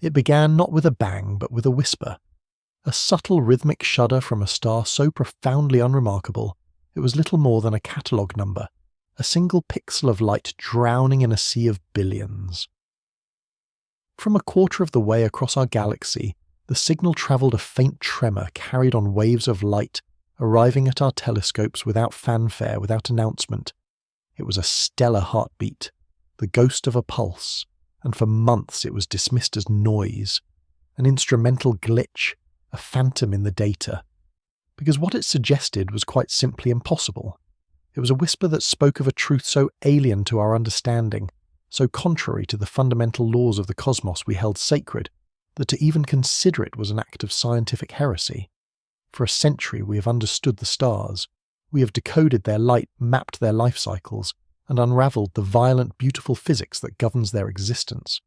It began not with a bang, but with a whisper. A subtle rhythmic shudder from a star so profoundly unremarkable, it was little more than a catalogue number, a single pixel of light drowning in a sea of billions. From a quarter of the way across our galaxy, the signal travelled a faint tremor carried on waves of light, arriving at our telescopes without fanfare, without announcement. It was a stellar heartbeat, the ghost of a pulse, and for months it was dismissed as noise, an instrumental glitch, a phantom in the data, because what it suggested was quite simply impossible. It was a whisper that spoke of a truth so alien to our understanding, so contrary to the fundamental laws of the cosmos we held sacred, that to even consider it was an act of scientific heresy. For a century we have understood the stars, we have decoded their light, mapped their life cycles, and unravelled the violent, beautiful physics that governs their existence.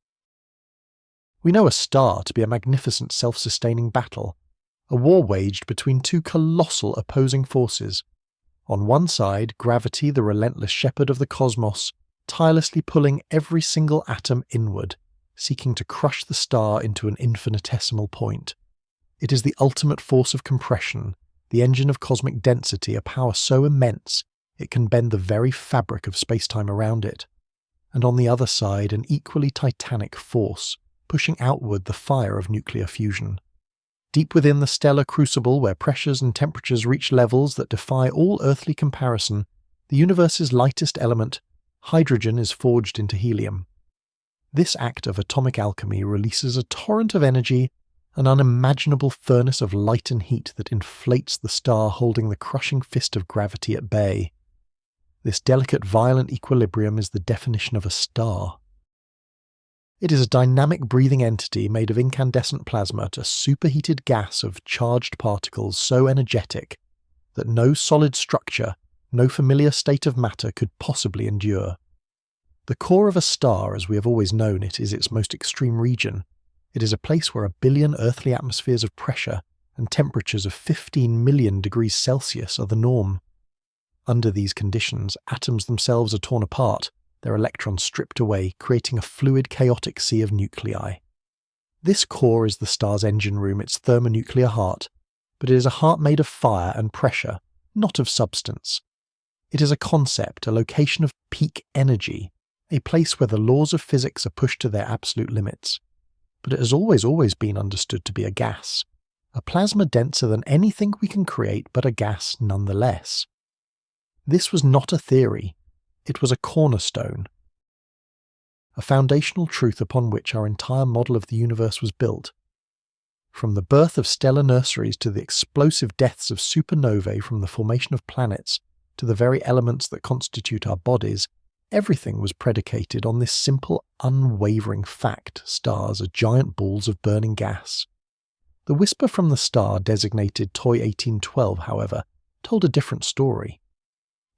We know a star to be a magnificent self-sustaining battle, a war waged between two colossal opposing forces. On one side, gravity, the relentless shepherd of the cosmos, tirelessly pulling every single atom inward, seeking to crush the star into an infinitesimal point. It is the ultimate force of compression, the engine of cosmic density, a power so immense it can bend the very fabric of space-time around it. And on the other side, an equally titanic force, pushing outward the fire of nuclear fusion. Deep within the stellar crucible, where pressures and temperatures reach levels that defy all earthly comparison, the universe's lightest element, hydrogen, is forged into helium. This act of atomic alchemy releases a torrent of energy, an unimaginable furnace of light and heat that inflates the star holding the crushing fist of gravity at bay. This delicate, violent equilibrium is the definition of a star. It is a dynamic breathing entity made of incandescent plasma to superheated gas of charged particles so energetic that no solid structure, no familiar state of matter could possibly endure. The core of a star, as we have always known it, is its most extreme region. It is a place where 1 billion earthly atmospheres of pressure and temperatures of 15 million degrees Celsius are the norm. Under these conditions, atoms themselves are torn apart, their electrons stripped away, creating a fluid, chaotic sea of nuclei. This core is the star's engine room, its thermonuclear heart, but it is a heart made of fire and pressure, not of substance. It is a concept, a location of peak energy, a place where the laws of physics are pushed to their absolute limits. But it has always been understood to be a gas, a plasma denser than anything we can create, but a gas nonetheless. This was not a theory, it was a cornerstone, a foundational truth upon which our entire model of the universe was built. From the birth of stellar nurseries to the explosive deaths of supernovae, from the formation of planets to the very elements that constitute our bodies, everything was predicated on this simple, unwavering fact: stars are giant balls of burning gas. The whisper from the star designated Toy 1812, however, told a different story.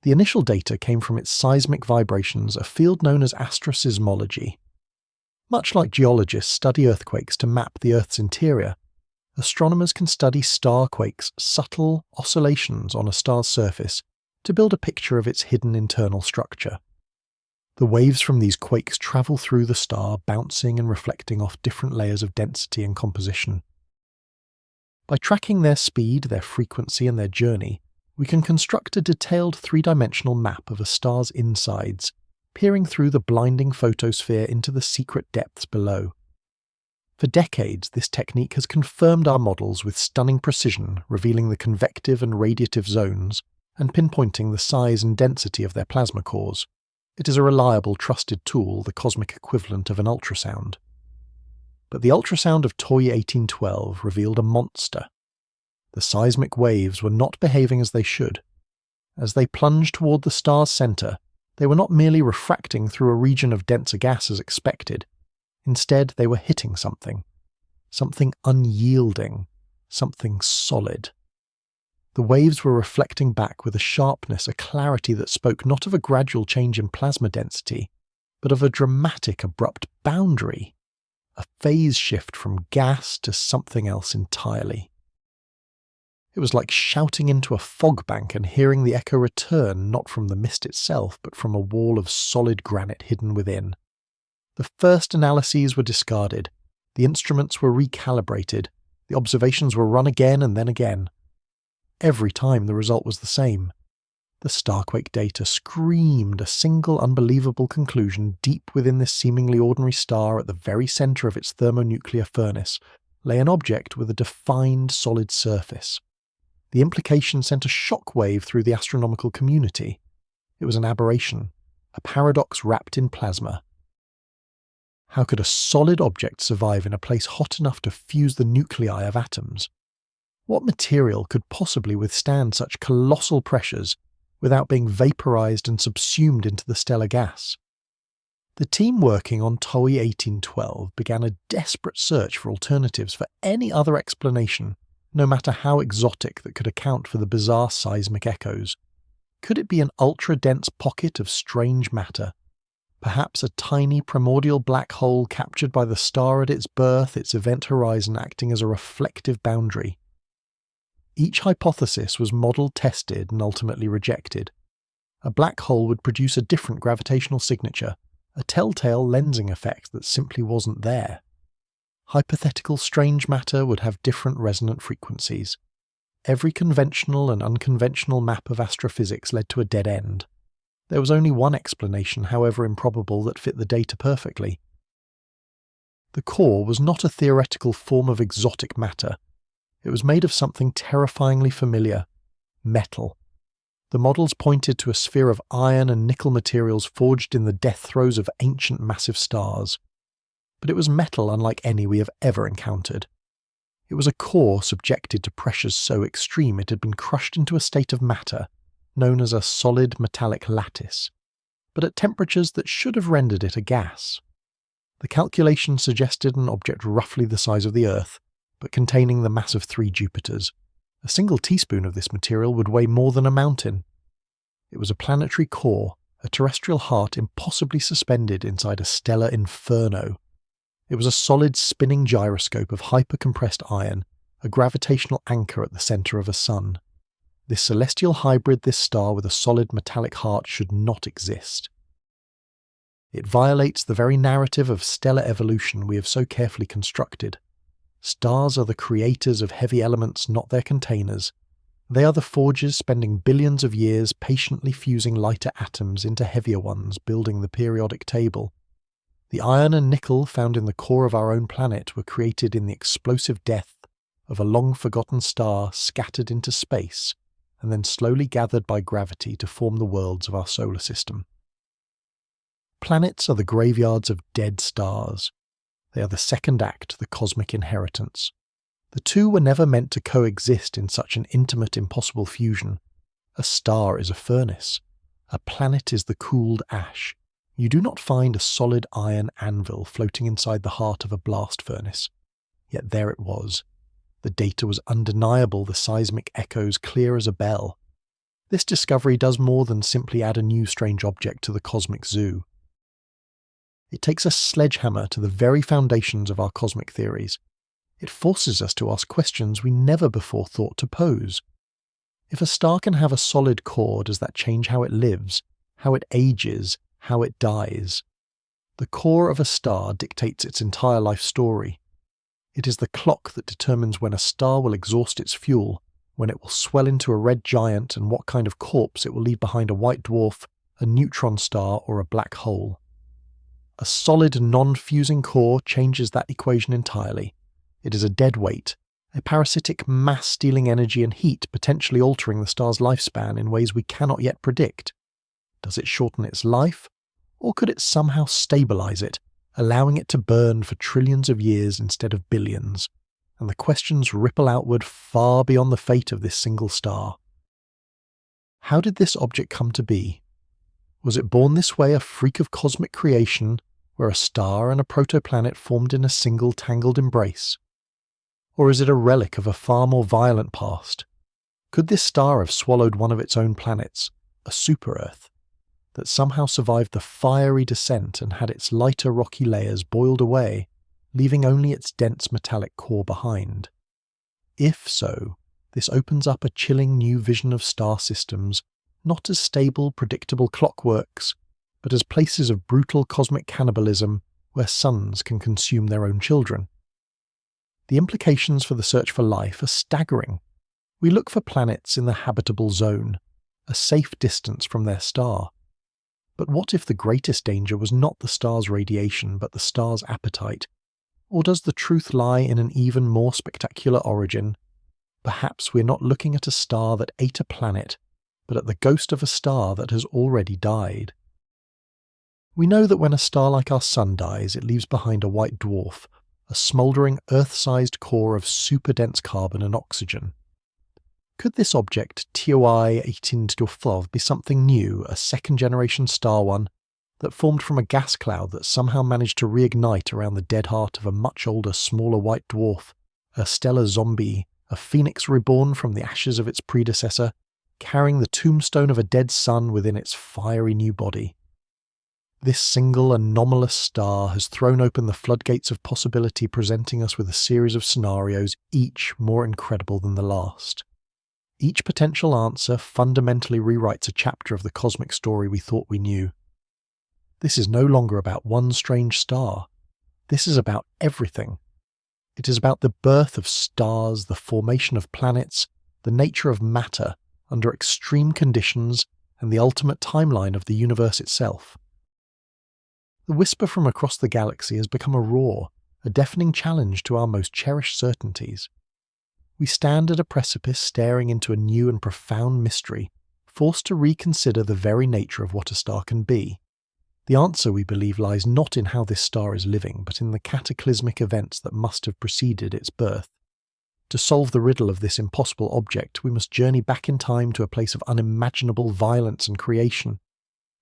The initial data came from its seismic vibrations, a field known as astroseismology. Much like geologists study earthquakes to map the Earth's interior, astronomers can study star quakes, subtle oscillations on a star's surface, to build a picture of its hidden internal structure. The waves from these quakes travel through the star, bouncing and reflecting off different layers of density and composition. By tracking their speed, their frequency, and their journey, we can construct a detailed three-dimensional map of a star's insides, peering through the blinding photosphere into the secret depths below. For decades, this technique has confirmed our models with stunning precision, revealing the convective and radiative zones, and pinpointing the size and density of their plasma cores. It is a reliable, trusted tool, the cosmic equivalent of an ultrasound. But the ultrasound of Toy 1812 revealed a monster. The seismic waves were not behaving as they should. As they plunged toward the star's centre, they were not merely refracting through a region of denser gas as expected. Instead, they were hitting something unyielding, something solid. The waves were reflecting back with a sharpness, a clarity that spoke not of a gradual change in plasma density, but of a dramatic, abrupt boundary, a phase shift from gas to something else entirely. It was like shouting into a fog bank and hearing the echo return not from the mist itself, but from a wall of solid granite hidden within. The first analyses were discarded. The instruments were recalibrated, the observations were run again and then again. Every time the result was the same. The starquake data screamed a single unbelievable conclusion. Deep within this seemingly ordinary star, at the very centre of its thermonuclear furnace, lay an object with a defined solid surface. The implication sent a shockwave through the astronomical community. It was an aberration, a paradox wrapped in plasma. How could a solid object survive in a place hot enough to fuse the nuclei of atoms? What material could possibly withstand such colossal pressures without being vaporized and subsumed into the stellar gas? The team working on TOE 1812 began a desperate search for alternatives for any other explanation, no matter how exotic, that could account for the bizarre seismic echoes. Could it be an ultra-dense pocket of strange matter? Perhaps a tiny primordial black hole captured by the star at its birth, its event horizon acting as a reflective boundary. Each hypothesis was modelled, tested, and ultimately rejected. A black hole would produce a different gravitational signature, a telltale lensing effect that simply wasn't there. Hypothetical strange matter would have different resonant frequencies. Every conventional and unconventional map of astrophysics led to a dead end. There was only one explanation, however improbable, that fit the data perfectly. The core was not a theoretical form of exotic matter. It was made of something terrifyingly familiar: metal. The models pointed to a sphere of iron and nickel materials forged in the death throes of ancient massive stars. But it was metal unlike any we have ever encountered. It was a core subjected to pressures so extreme it had been crushed into a state of matter, known as a solid metallic lattice, but at temperatures that should have rendered it a gas. The calculation suggested an object roughly the size of the Earth, but containing the mass of 3 Jupiters. A single teaspoon of this material would weigh more than a mountain. It was a planetary core, a terrestrial heart impossibly suspended inside a stellar inferno. It was a solid spinning gyroscope of hyper-compressed iron, a gravitational anchor at the centre of a sun. This celestial hybrid, this star with a solid metallic heart, should not exist. It violates the very narrative of stellar evolution we have so carefully constructed. Stars are the creators of heavy elements, not their containers. They are the forgers spending billions of years patiently fusing lighter atoms into heavier ones, building the periodic table. The iron and nickel found in the core of our own planet were created in the explosive death of a long-forgotten star scattered into space, and then slowly gathered by gravity to form the worlds of our solar system. Planets are the graveyards of dead stars. They are the second act, the cosmic inheritance. The two were never meant to coexist in such an intimate, impossible fusion. A star is a furnace. A planet is the cooled ash. You do not find a solid iron anvil floating inside the heart of a blast furnace. Yet there it was. The data was undeniable, the seismic echoes clear as a bell. This discovery does more than simply add a new strange object to the cosmic zoo. It takes a sledgehammer to the very foundations of our cosmic theories. It forces us to ask questions we never before thought to pose. If a star can have a solid core, does that change how it lives, how it ages, how it dies? The core of a star dictates its entire life story. It is the clock that determines when a star will exhaust its fuel, when it will swell into a red giant, and what kind of corpse it will leave behind: a white dwarf, a neutron star, or a black hole. A solid, non-fusing core changes that equation entirely. It is a dead weight, a parasitic mass stealing energy and heat, potentially altering the star's lifespan in ways we cannot yet predict. Does it shorten its life, or could it somehow stabilize it, allowing it to burn for trillions of years instead of billions? And the questions ripple outward far beyond the fate of this single star. How did this object come to be? Was it born this way, a freak of cosmic creation, where a star and a protoplanet formed in a single tangled embrace? Or is it a relic of a far more violent past? Could this star have swallowed one of its own planets, a super-Earth, that somehow survived the fiery descent and had its lighter rocky layers boiled away, leaving only its dense metallic core behind? If so, this opens up a chilling new vision of star systems, not as stable, predictable clockworks, but as places of brutal cosmic cannibalism where suns can consume their own children. The implications for the search for life are staggering. We look for planets in the habitable zone, a safe distance from their star. But what if the greatest danger was not the star's radiation, but the star's appetite? Or does the truth lie in an even more spectacular origin? Perhaps we're not looking at a star that ate a planet, but at the ghost of a star that has already died. We know that when a star like our Sun dies, it leaves behind a white dwarf, a smouldering Earth-sized core of super-dense carbon and oxygen. Could this object, TOI 1812, be something new, a second-generation star one, that formed from a gas cloud that somehow managed to reignite around the dead heart of a much older, smaller white dwarf, a stellar zombie, a phoenix reborn from the ashes of its predecessor, carrying the tombstone of a dead sun within its fiery new body? This single anomalous star has thrown open the floodgates of possibility, presenting us with a series of scenarios, each more incredible than the last. Each potential answer fundamentally rewrites a chapter of the cosmic story we thought we knew. This is no longer about one strange star. This is about everything. It is about the birth of stars, the formation of planets, the nature of matter under extreme conditions, and the ultimate timeline of the universe itself. The whisper from across the galaxy has become a roar, a deafening challenge to our most cherished certainties. We stand at a precipice staring into a new and profound mystery, forced to reconsider the very nature of what a star can be. The answer, we believe, lies not in how this star is living, but in the cataclysmic events that must have preceded its birth. To solve the riddle of this impossible object, we must journey back in time to a place of unimaginable violence and creation.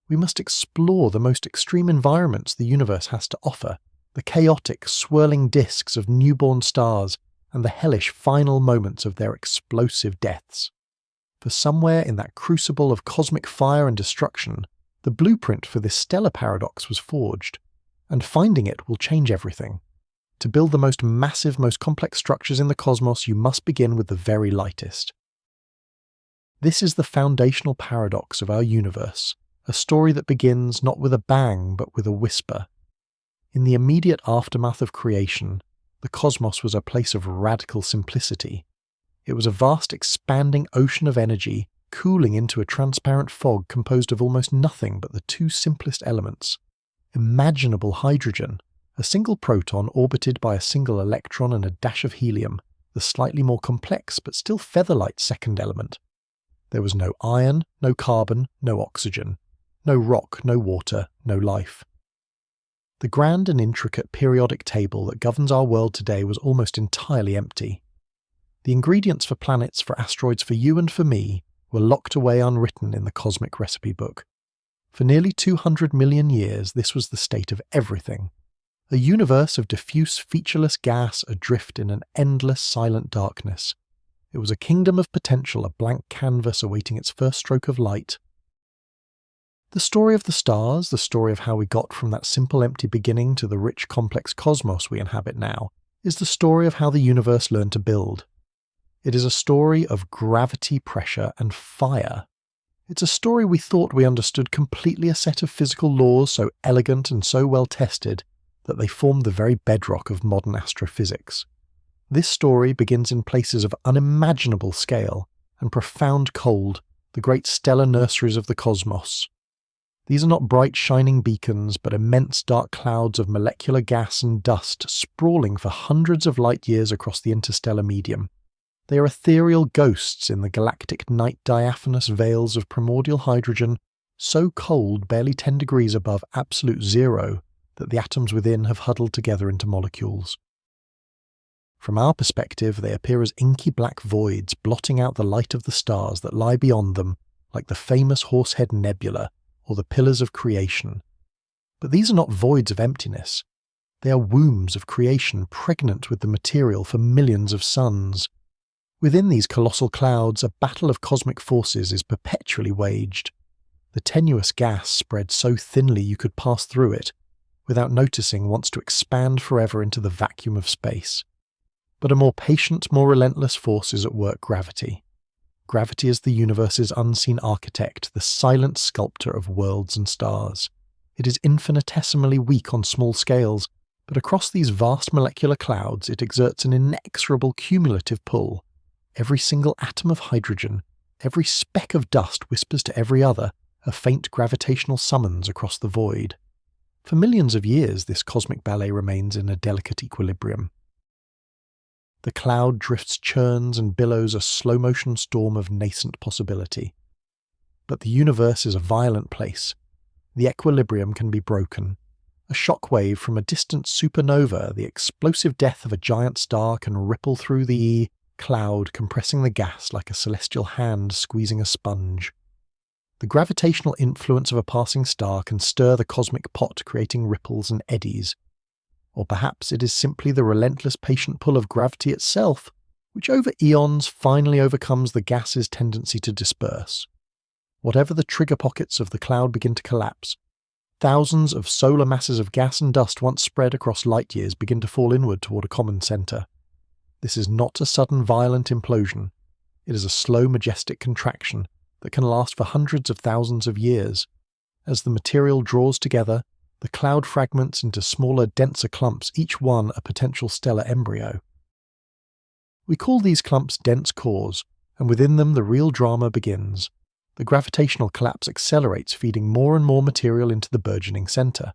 We must explore the most extreme environments the universe has to offer, the chaotic, swirling disks of newborn stars, and the hellish final moments of their explosive deaths. For somewhere in that crucible of cosmic fire and destruction, the blueprint for this stellar paradox was forged, and finding it will change everything. To build the most massive, most complex structures in the cosmos, you must begin with the very lightest. This is the foundational paradox of our universe, a story that begins not with a bang, but with a whisper. In the immediate aftermath of creation, the cosmos was a place of radical simplicity. It was a vast expanding ocean of energy, cooling into a transparent fog composed of almost nothing but the two simplest elements: imaginable hydrogen, a single proton orbited by a single electron and a dash of helium, the slightly more complex but still feather-light second element. There was no iron, no carbon, no oxygen, no rock, no water, no life. The grand and intricate periodic table that governs our world today was almost entirely empty. The ingredients for planets, for asteroids, for you and for me were locked away unwritten in the cosmic recipe book. For nearly 200 million years, this was the state of everything. A universe of diffuse, featureless gas adrift in an endless, silent darkness. It was a kingdom of potential, a blank canvas awaiting its first stroke of light. The story of the stars, the story of how we got from that simple empty beginning to the rich complex cosmos we inhabit now, is the story of how the universe learned to build. It is a story of gravity, pressure, and fire. It's a story we thought we understood completely, a set of physical laws so elegant and so well tested that they formed the very bedrock of modern astrophysics. This story begins in places of unimaginable scale and profound cold, the great stellar nurseries of the cosmos. These are not bright shining beacons, but immense dark clouds of molecular gas and dust sprawling for hundreds of light years across the interstellar medium. They are ethereal ghosts in the galactic night diaphanous veils of primordial hydrogen, so cold barely 10 degrees above absolute zero that the atoms within have huddled together into molecules. From our perspective, they appear as inky black voids blotting out the light of the stars that lie beyond them, like the famous Horsehead Nebula or the Pillars of Creation. But these are not voids of emptiness. They are wombs of creation pregnant with the material for millions of suns. Within these colossal clouds, a battle of cosmic forces is perpetually waged. The tenuous gas, spread so thinly you could pass through it, without noticing, wants to expand forever into the vacuum of space. But a more patient, more relentless force is at work: gravity. Gravity is the universe's unseen architect, the silent sculptor of worlds and stars. It is infinitesimally weak on small scales, But across these vast molecular clouds it exerts an inexorable cumulative pull. Every single atom of hydrogen, every speck of dust whispers to every other a faint gravitational summons across the void. For millions of years this cosmic ballet remains in a delicate equilibrium. The cloud drifts churns and billows a slow-motion storm of nascent possibility. But the universe is a violent place. The equilibrium can be broken. A shock wave from a distant supernova, the explosive death of a giant star, can ripple through the cloud, compressing the gas like a celestial hand squeezing a sponge. The gravitational influence of a passing star can stir the cosmic pot, creating ripples and eddies. Or perhaps it is simply the relentless patient pull of gravity itself, which over eons finally overcomes the gas's tendency to disperse. Whatever the trigger pockets of the cloud begin to collapse, thousands of solar masses of gas and dust once spread across light years begin to fall inward toward a common centre. This is not a sudden violent implosion. It is a slow majestic contraction that can last for hundreds of thousands of years. As the material draws together, the cloud fragments into smaller, denser clumps, each one a potential stellar embryo. We call these clumps dense cores, and within them the real drama begins. The gravitational collapse accelerates, feeding more and more material into the burgeoning centre.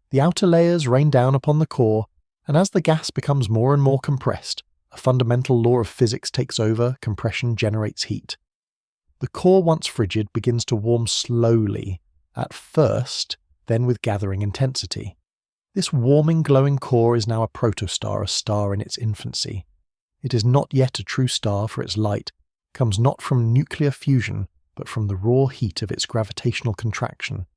The outer layers rain down upon the core, and as the gas becomes more and more compressed, a fundamental law of physics takes over: compression generates heat. The core, once frigid, begins to warm slowly, at first, then with gathering intensity. This warming, glowing core is now a protostar, a star in its infancy. It is not yet a true star, for its light comes not from nuclear fusion, but from the raw heat of its gravitational contraction.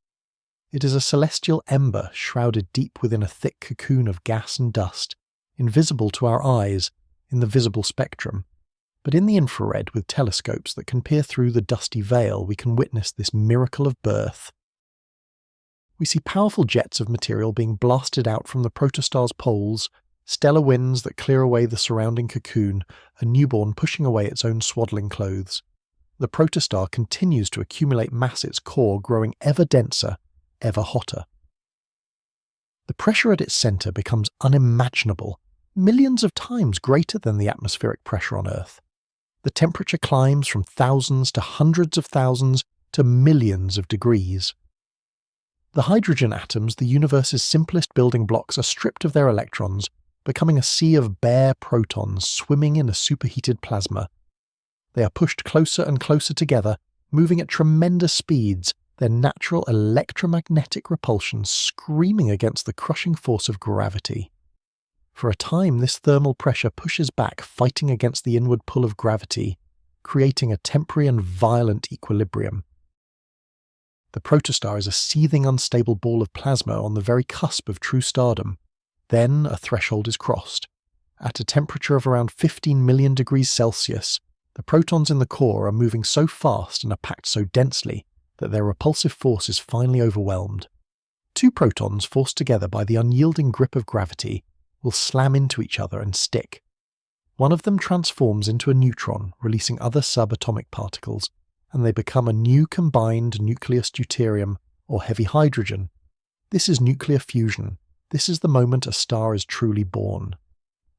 It is a celestial ember shrouded deep within a thick cocoon of gas and dust, invisible to our eyes in the visible spectrum. But in the infrared, with telescopes that can peer through the dusty veil, we can witness this miracle of birth. We see powerful jets of material being blasted out from the protostar's poles, stellar winds that clear away the surrounding cocoon, a newborn pushing away its own swaddling clothes. The protostar continues to accumulate mass, its core growing ever denser, ever hotter. The pressure at its centre becomes unimaginable, millions of times greater than the atmospheric pressure on Earth. The temperature climbs from thousands to hundreds of thousands to millions of degrees. The hydrogen atoms, the universe's simplest building blocks, are stripped of their electrons, becoming a sea of bare protons swimming in a superheated plasma. They are pushed closer and closer together, moving at tremendous speeds, their natural electromagnetic repulsion screaming against the crushing force of gravity. For a time, this thermal pressure pushes back, fighting against the inward pull of gravity, creating a temporary and violent equilibrium. The protostar is a seething, unstable ball of plasma on the very cusp of true stardom. Then a threshold is crossed. At a temperature of around 15 million degrees Celsius, the protons in the core are moving so fast and are packed so densely that their repulsive force is finally overwhelmed. Two protons, forced together by the unyielding grip of gravity, will slam into each other and stick. One of them transforms into a neutron, releasing other subatomic particles, and they become a new combined nucleus deuterium, or heavy hydrogen. This is nuclear fusion. This is the moment a star is truly born.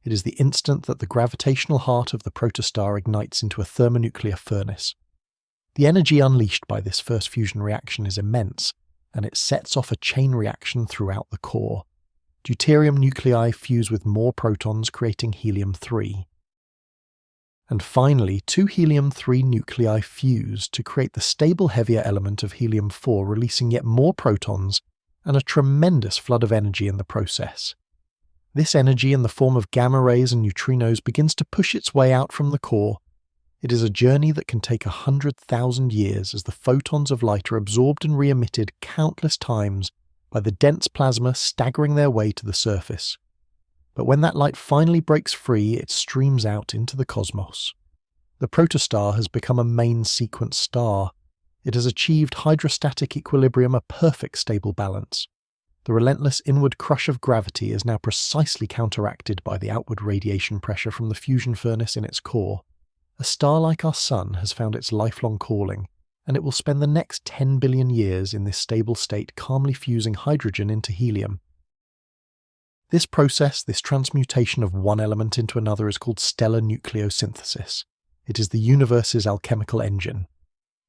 It is the instant that the gravitational heart of the protostar ignites into a thermonuclear furnace. The energy unleashed by this first fusion reaction is immense, and it sets off a chain reaction throughout the core. Deuterium nuclei fuse with more protons, creating helium-3. And finally, two helium-3 nuclei fuse to create the stable heavier element of helium-4, releasing yet more protons and a tremendous flood of energy in the process. This energy, in the form of gamma rays and neutrinos, begins to push its way out from the core. It is a journey that can take 100,000 years, as the photons of light are absorbed and re-emitted countless times by the dense plasma staggering their way to the surface. But when that light finally breaks free, it streams out into the cosmos. The protostar has become a main sequence star. It has achieved hydrostatic equilibrium, a perfect stable balance. The relentless inward crush of gravity is now precisely counteracted by the outward radiation pressure from the fusion furnace in its core. A star like our Sun has found its lifelong calling, and it will spend the next 10 billion years in this stable state, calmly fusing hydrogen into helium. This process, this transmutation of one element into another, is called stellar nucleosynthesis. It is the universe's alchemical engine.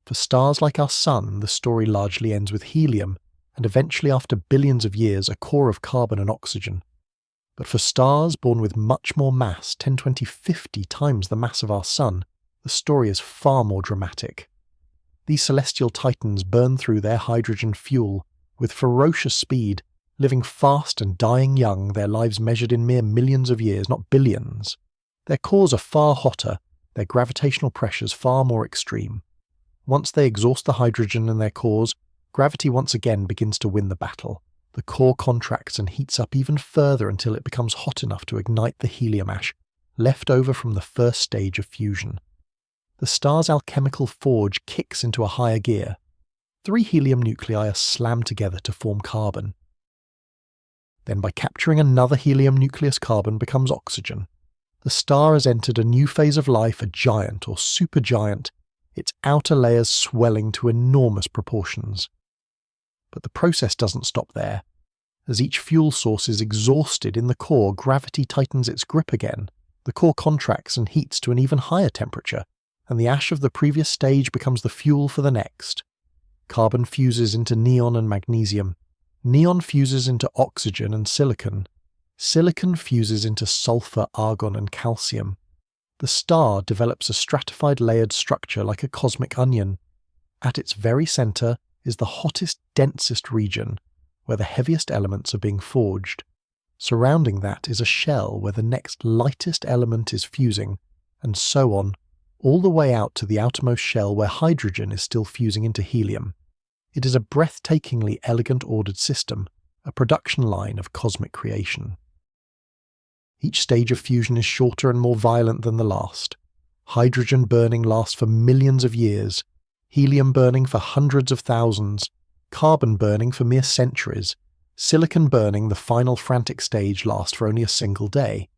For stars like our Sun, the story largely ends with helium, and eventually after billions of years a core of carbon and oxygen. But for stars born with much more mass, 10, 20, 50 times the mass of our Sun, the story is far more dramatic. These celestial titans burn through their hydrogen fuel with ferocious speed, living fast and dying young, their lives measured in mere millions of years, not billions. Their cores are far hotter, their gravitational pressures far more extreme. Once they exhaust the hydrogen in their cores, gravity once again begins to win the battle. The core contracts and heats up even further until it becomes hot enough to ignite the helium ash, left over from the first stage of fusion. The star's alchemical forge kicks into a higher gear. 3 helium nuclei are slammed together to form carbon. Then by capturing another helium nucleus, carbon becomes oxygen. The star has entered a new phase of life, a giant or supergiant, its outer layers swelling to enormous proportions. But the process doesn't stop there. As each fuel source is exhausted in the core, gravity tightens its grip again. The core contracts and heats to an even higher temperature, and the ash of the previous stage becomes the fuel for the next. Carbon fuses into neon and magnesium. Neon fuses into oxygen and silicon. Silicon fuses into sulfur, argon, and calcium. The star develops a stratified layered structure like a cosmic onion. At its very center is the hottest, densest region, where the heaviest elements are being forged. Surrounding that is a shell where the next lightest element is fusing, and so on, all the way out to the outermost shell where hydrogen is still fusing into helium. It is a breathtakingly elegant ordered system, a production line of cosmic creation. Each stage of fusion is shorter and more violent than the last. Hydrogen burning lasts for millions of years, helium burning for hundreds of thousands, carbon burning for mere centuries, silicon burning, the final frantic stage, lasts for only a single day.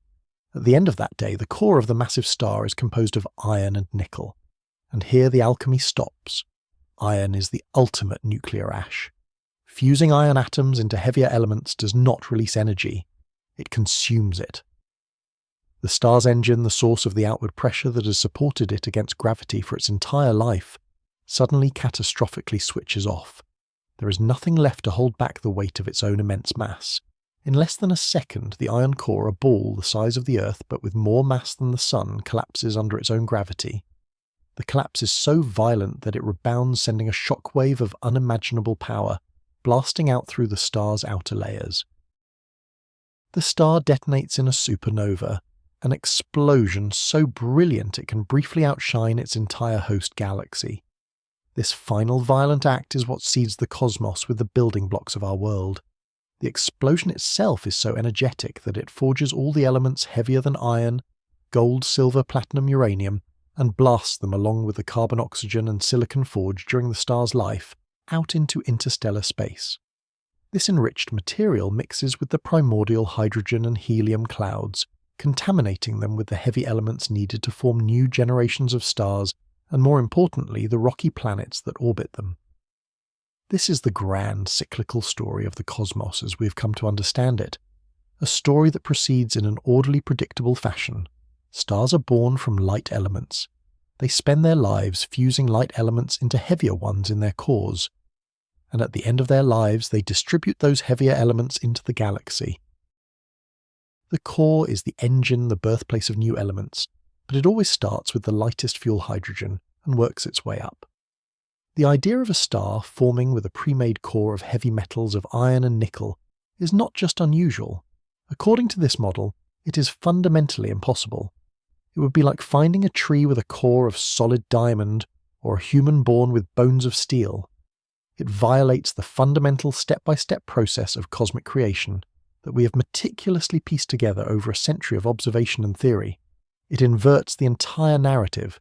At the end of that day, the core of the massive star is composed of iron and nickel. And here the alchemy stops. Iron is the ultimate nuclear ash. Fusing iron atoms into heavier elements does not release energy. It consumes it. The star's engine, the source of the outward pressure that has supported it against gravity for its entire life, suddenly catastrophically switches off. There is nothing left to hold back the weight of its own immense mass. In less than a second, the iron core, a ball the size of the Earth but with more mass than the Sun, collapses under its own gravity. The collapse is so violent that it rebounds, sending a shockwave of unimaginable power, blasting out through the star's outer layers. The star detonates in a supernova, an explosion so brilliant it can briefly outshine its entire host galaxy. This final violent act is what seeds the cosmos with the building blocks of our world. The explosion itself is so energetic that it forges all the elements heavier than iron, gold, silver, platinum, uranium, and blasts them along with the carbon, oxygen, and silicon forged during the star's life out into interstellar space. This enriched material mixes with the primordial hydrogen and helium clouds, contaminating them with the heavy elements needed to form new generations of stars, and more importantly, the rocky planets that orbit them. This is the grand cyclical story of the cosmos as we have come to understand it, a story that proceeds in an orderly, predictable fashion. Stars are born from light elements. They spend their lives fusing light elements into heavier ones in their cores, and at the end of their lives they distribute those heavier elements into the galaxy. The core is the engine, the birthplace of new elements, but it always starts with the lightest fuel, hydrogen, and works its way up. The idea of a star forming with a pre-made core of heavy metals of iron and nickel is not just unusual. According to this model, it is fundamentally impossible. It would be like finding a tree with a core of solid diamond or a human born with bones of steel. It violates the fundamental step-by-step process of cosmic creation that we have meticulously pieced together over a century of observation and theory. It inverts the entire narrative.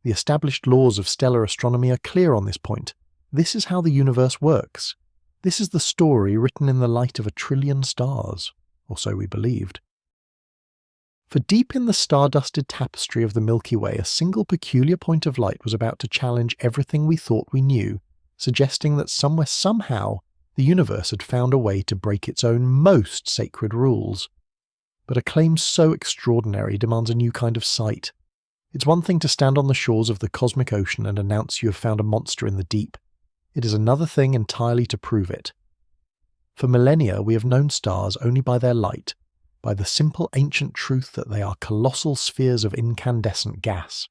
The established laws of stellar astronomy are clear on this point. This is how the universe works. This is the story written in the light of 1 trillion stars, or so we believed. For deep in the star-dusted tapestry of the Milky Way, a single peculiar point of light was about to challenge everything we thought we knew, suggesting that somewhere, somehow, The universe had found a way to break its own most sacred rules. But a claim so extraordinary demands a new kind of sight. It's one thing to stand on the shores of the cosmic ocean and announce you have found a monster in the deep. It is another thing entirely to prove it. For millennia we have known stars only by their light, by the simple ancient truth that they are colossal spheres of incandescent gas.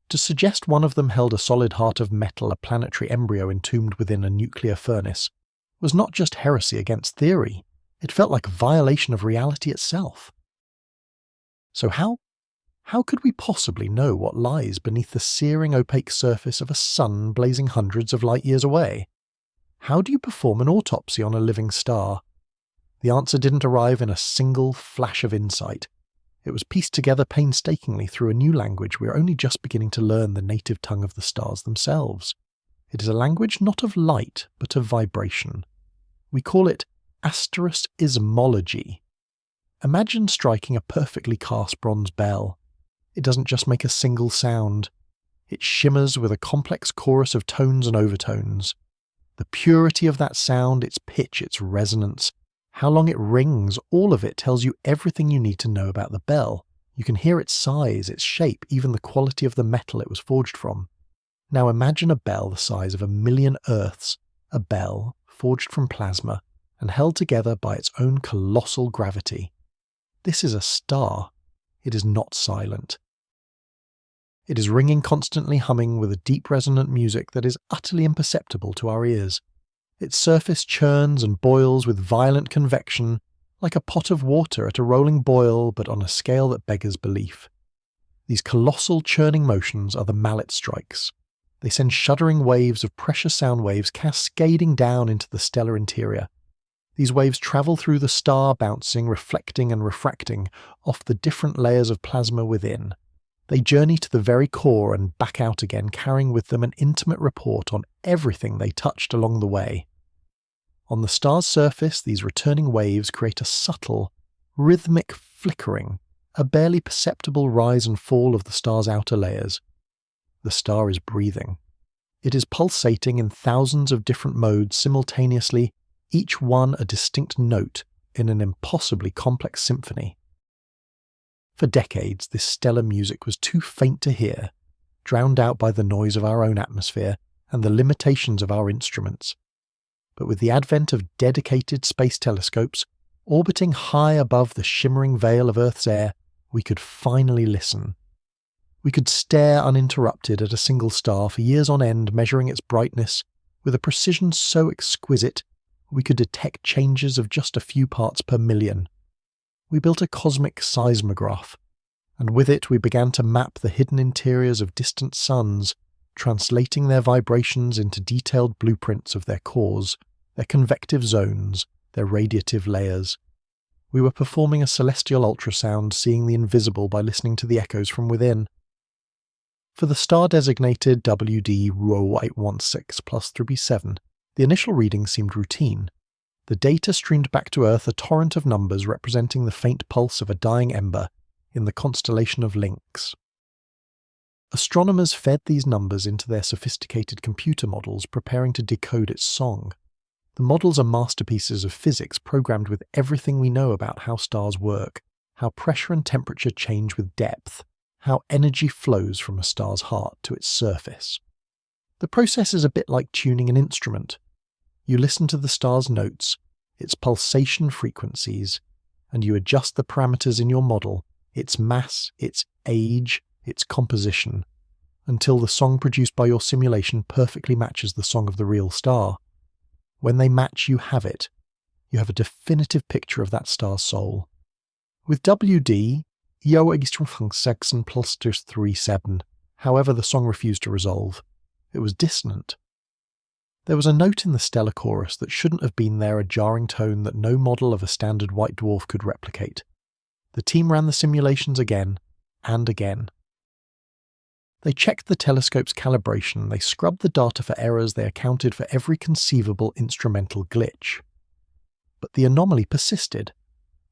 To suggest one of them held a solid heart of metal, a planetary embryo entombed within a nuclear furnace, was not just heresy against theory, it felt like a violation of reality itself. So how could we possibly know what lies beneath the searing opaque surface of a sun blazing hundreds of light years away? How do you perform an autopsy on a living star? The answer didn't arrive in a single flash of insight. It was pieced together painstakingly through a new language we are only just beginning to learn, the native tongue of the stars themselves. It is a language not of light, but of vibration. We call it asterismology. Imagine striking a perfectly cast bronze bell. It doesn't just make a single sound. It shimmers with a complex chorus of tones and overtones. The purity of that sound, its pitch, its resonance, how long it rings, all of it tells you everything you need to know about the bell. You can hear its size, its shape, even the quality of the metal it was forged from. Now imagine a bell the size of 1,000,000 Earths, a bell forged from plasma and held together by its own colossal gravity. This is a star. It is not silent. It is ringing constantly, humming with a deep resonant music that is utterly imperceptible to our ears. Its surface churns and boils with violent convection, like a pot of water at a rolling boil, but on a scale that beggars belief. These colossal churning motions are the mallet strikes. They send shuddering waves of precious sound waves cascading down into the stellar interior. These waves travel through the star, bouncing, reflecting and refracting off the different layers of plasma within. They journey to the very core and back out again, carrying with them an intimate report on everything they touched along the way. On the star's surface, these returning waves create a subtle, rhythmic flickering, a barely perceptible rise and fall of the star's outer layers. The star is breathing. It is pulsating in thousands of different modes simultaneously, each one a distinct note in an impossibly complex symphony. For decades, this stellar music was too faint to hear, drowned out by the noise of our own atmosphere and the limitations of our instruments. But with the advent of dedicated space telescopes, orbiting high above the shimmering veil of Earth's air, we could finally listen. We could stare uninterrupted at a single star for years on end, measuring its brightness with a precision so exquisite we could detect changes of just a few parts per million. We built a cosmic seismograph, and with it we began to map the hidden interiors of distant suns, translating their vibrations into detailed blueprints of their cores, their convective zones, their radiative layers. We were performing a celestial ultrasound, seeing the invisible by listening to the echoes from within. For the star designated WD Rho 816 plus 3B7, the initial readings seemed routine. The data streamed back to Earth, a torrent of numbers representing the faint pulse of a dying ember in the constellation of Lynx. Astronomers fed these numbers into their sophisticated computer models, preparing to decode its song. The models are masterpieces of physics programmed with everything we know about how stars work, how pressure and temperature change with depth, how energy flows from a star's heart to its surface. The process is a bit like tuning an instrument. You listen to the star's notes, its pulsation frequencies, and you adjust the parameters in your model, its mass, its age, its composition, until the song produced by your simulation perfectly matches the song of the real star. When they match, you have it. You have a definitive picture of that star's soul. With WD, Yo-Extrafungsexen plus 37, however, the song refused to resolve. It was dissonant. There was a note in the stellar chorus that shouldn't have been there, a jarring tone that no model of a standard white dwarf could replicate. The team ran the simulations again and again. They checked the telescope's calibration, they scrubbed the data for errors, they accounted for every conceivable instrumental glitch. But the anomaly persisted.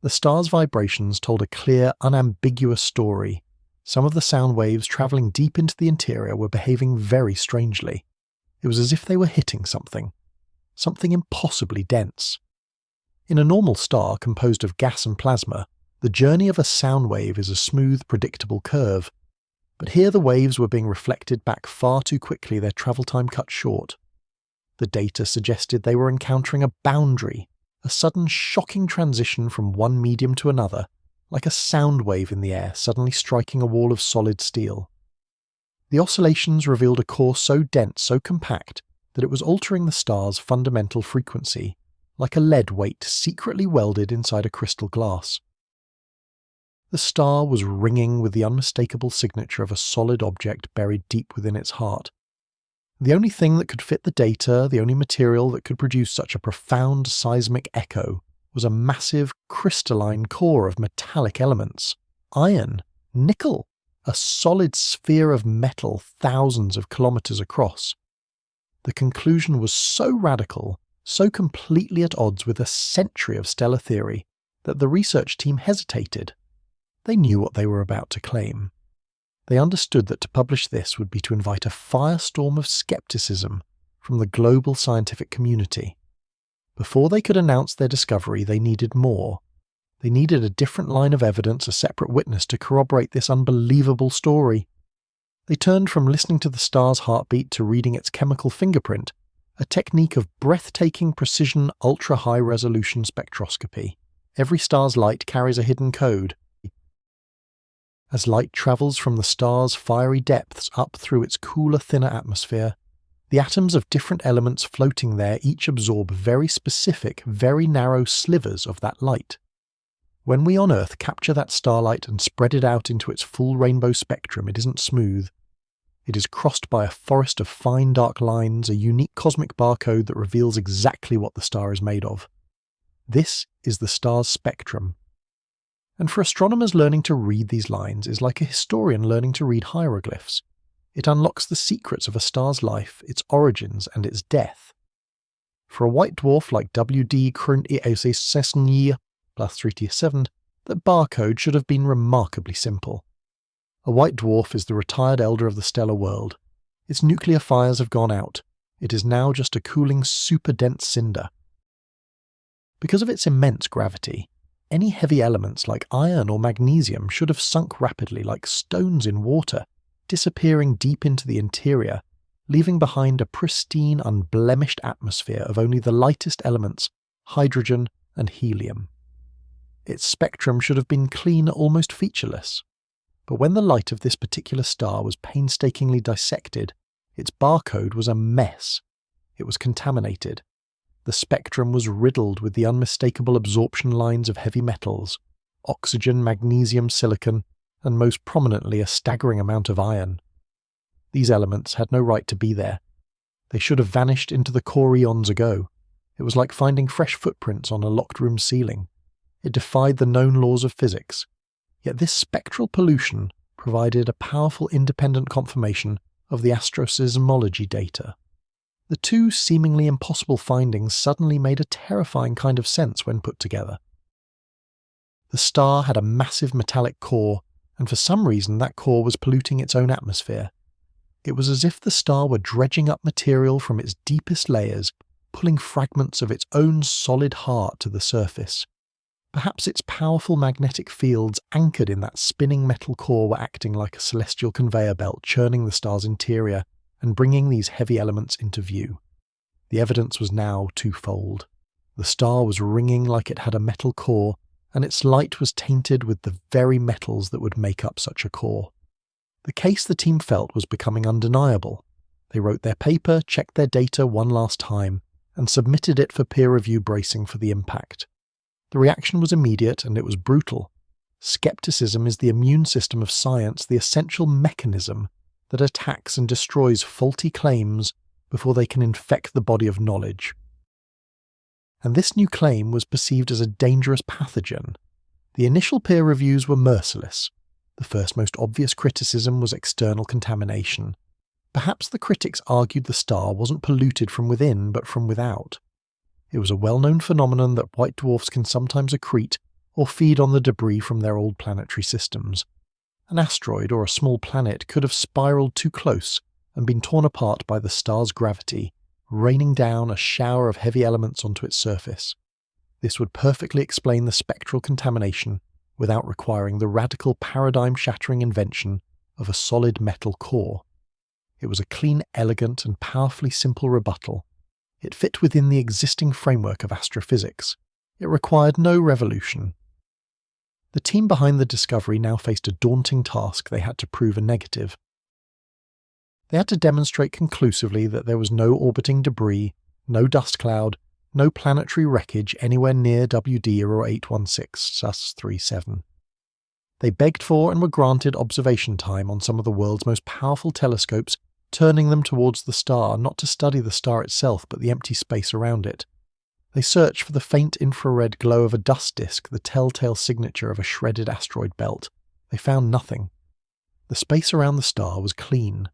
The star's vibrations told a clear, unambiguous story. Some of the sound waves travelling deep into the interior were behaving very strangely. It was as if they were hitting something something impossibly dense. In a normal star composed of gas and plasma, the journey of a sound wave is a smooth, predictable curve. But here the waves were being reflected back far too quickly, their travel time cut short. The data suggested they were encountering a boundary, a sudden shocking transition from one medium to another, like a sound wave in the air suddenly striking a wall of solid steel. The oscillations revealed a core so dense, so compact, that it was altering the star's fundamental frequency, like a lead weight secretly welded inside a crystal glass. The star was ringing with the unmistakable signature of a solid object buried deep within its heart. The only thing that could fit the data, the only material that could produce such a profound seismic echo, was a massive crystalline core of metallic elements. Iron, nickel, a solid sphere of metal thousands of kilometers across. The conclusion was so radical, so completely at odds with a century of stellar theory, that the research team hesitated. They knew what they were about to claim. They understood that to publish this would be to invite a firestorm of skepticism from the global scientific community. Before they could announce their discovery, they needed more. They needed a different line of evidence, a separate witness to corroborate this unbelievable story. They turned from listening to the star's heartbeat to reading its chemical fingerprint, a technique of breathtaking precision, ultra-high-resolution spectroscopy. Every star's light carries a hidden code. As light travels from the star's fiery depths up through its cooler, thinner atmosphere, the atoms of different elements floating there each absorb very specific, very narrow slivers of that light. When we on Earth capture that starlight and spread it out into its full rainbow spectrum, it isn't smooth. It is crossed by a forest of fine dark lines, a unique cosmic barcode that reveals exactly what the star is made of. This is the star's spectrum. And for astronomers, learning to read these lines is like a historian learning to read hieroglyphs. It unlocks the secrets of a star's life, its origins, and its death. For a white dwarf like WD Current plus 3T7, that barcode should have been remarkably simple. A white dwarf is the retired elder of the stellar world. Its nuclear fires have gone out. It is now just a cooling, super-dense cinder. Because of its immense gravity, any heavy elements like iron or magnesium should have sunk rapidly like stones in water, disappearing deep into the interior, leaving behind a pristine, unblemished atmosphere of only the lightest elements, hydrogen and helium. Its spectrum should have been clean, almost featureless. But when the light of this particular star was painstakingly dissected, its barcode was a mess. It was contaminated. The spectrum was riddled with the unmistakable absorption lines of heavy metals, oxygen, magnesium, silicon, and most prominently a staggering amount of iron. These elements had no right to be there. They should have vanished into the core eons ago. It was like finding fresh footprints on a locked room ceiling. It defied the known laws of physics. Yet this spectral pollution provided a powerful independent confirmation of the astroseismology data. The two seemingly impossible findings suddenly made a terrifying kind of sense when put together. The star had a massive metallic core, and for some reason that core was polluting its own atmosphere. It was as if the star were dredging up material from its deepest layers, pulling fragments of its own solid heart to the surface. Perhaps its powerful magnetic fields anchored in that spinning metal core were acting like a celestial conveyor belt, churning the star's interior and bringing these heavy elements into view. The evidence was now twofold. The star was ringing like it had a metal core, and its light was tainted with the very metals that would make up such a core. The case the team felt was becoming undeniable. They wrote their paper, checked their data one last time, and submitted it for peer review, bracing for the impact. The reaction was immediate and it was brutal. Skepticism is the immune system of science, the essential mechanism that attacks and destroys faulty claims before they can infect the body of knowledge. And this new claim was perceived as a dangerous pathogen. The initial peer reviews were merciless. The first most obvious criticism was external contamination. Perhaps the critics argued the star wasn't polluted from within, but from without. It was a well-known phenomenon that white dwarfs can sometimes accrete or feed on the debris from their old planetary systems. An asteroid or a small planet could have spiraled too close and been torn apart by the star's gravity, raining down a shower of heavy elements onto its surface. This would perfectly explain the spectral contamination without requiring the radical paradigm-shattering invention of a solid metal core. It was a clean, elegant, and powerfully simple rebuttal. It fit within the existing framework of astrophysics. It required no revolution. The team behind the discovery now faced a daunting task they had to prove a negative. They had to demonstrate conclusively that there was no orbiting debris, no dust cloud, no planetary wreckage anywhere near WD 0816 Sus-37. They begged for and were granted observation time on some of the world's most powerful telescopes, turning them towards the star, not to study the star itself but the empty space around it. They searched for the faint infrared glow of a dust disk, the telltale signature of a shredded asteroid belt. They found nothing. The space around the star was clean.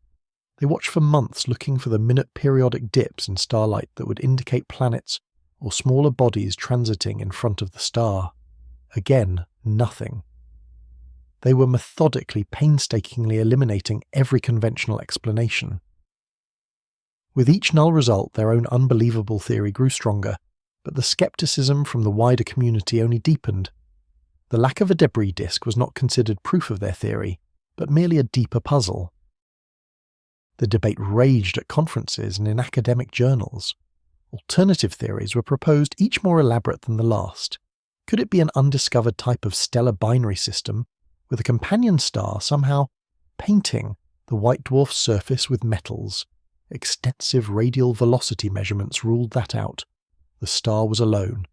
They watched for months looking for the minute periodic dips in starlight that would indicate planets or smaller bodies transiting in front of the star. Again, nothing. They were methodically, painstakingly eliminating every conventional explanation. With each null result, their own unbelievable theory grew stronger, but the skepticism from the wider community only deepened. The lack of a debris disk was not considered proof of their theory, but merely a deeper puzzle. The debate raged at conferences and in academic journals. Alternative theories were proposed, each more elaborate than the last. Could it be an undiscovered type of stellar binary system, with a companion star somehow painting the white dwarf's surface with metals? Extensive radial velocity measurements ruled that out. The star was alone.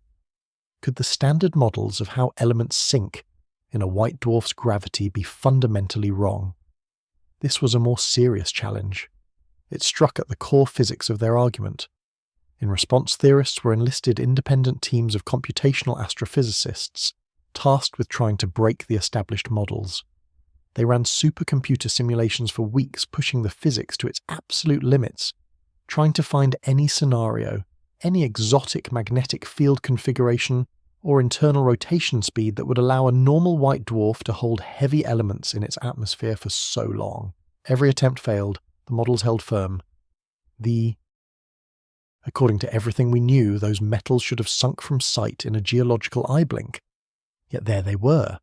Could the standard models of how elements sink in a white dwarf's gravity be fundamentally wrong? This was a more serious challenge. It struck at the core physics of their argument. In response, theorists were enlisted independent teams of computational astrophysicists, tasked with trying to break the established models. They ran supercomputer simulations for weeks, pushing the physics to its absolute limits, trying to find any scenario, any exotic magnetic field configuration or internal rotation speed that would allow a normal white dwarf to hold heavy elements in its atmosphere for so long. Every attempt failed. The models held firm. According to everything we knew, those metals should have sunk from sight in a geological eye blink. Yet there they were.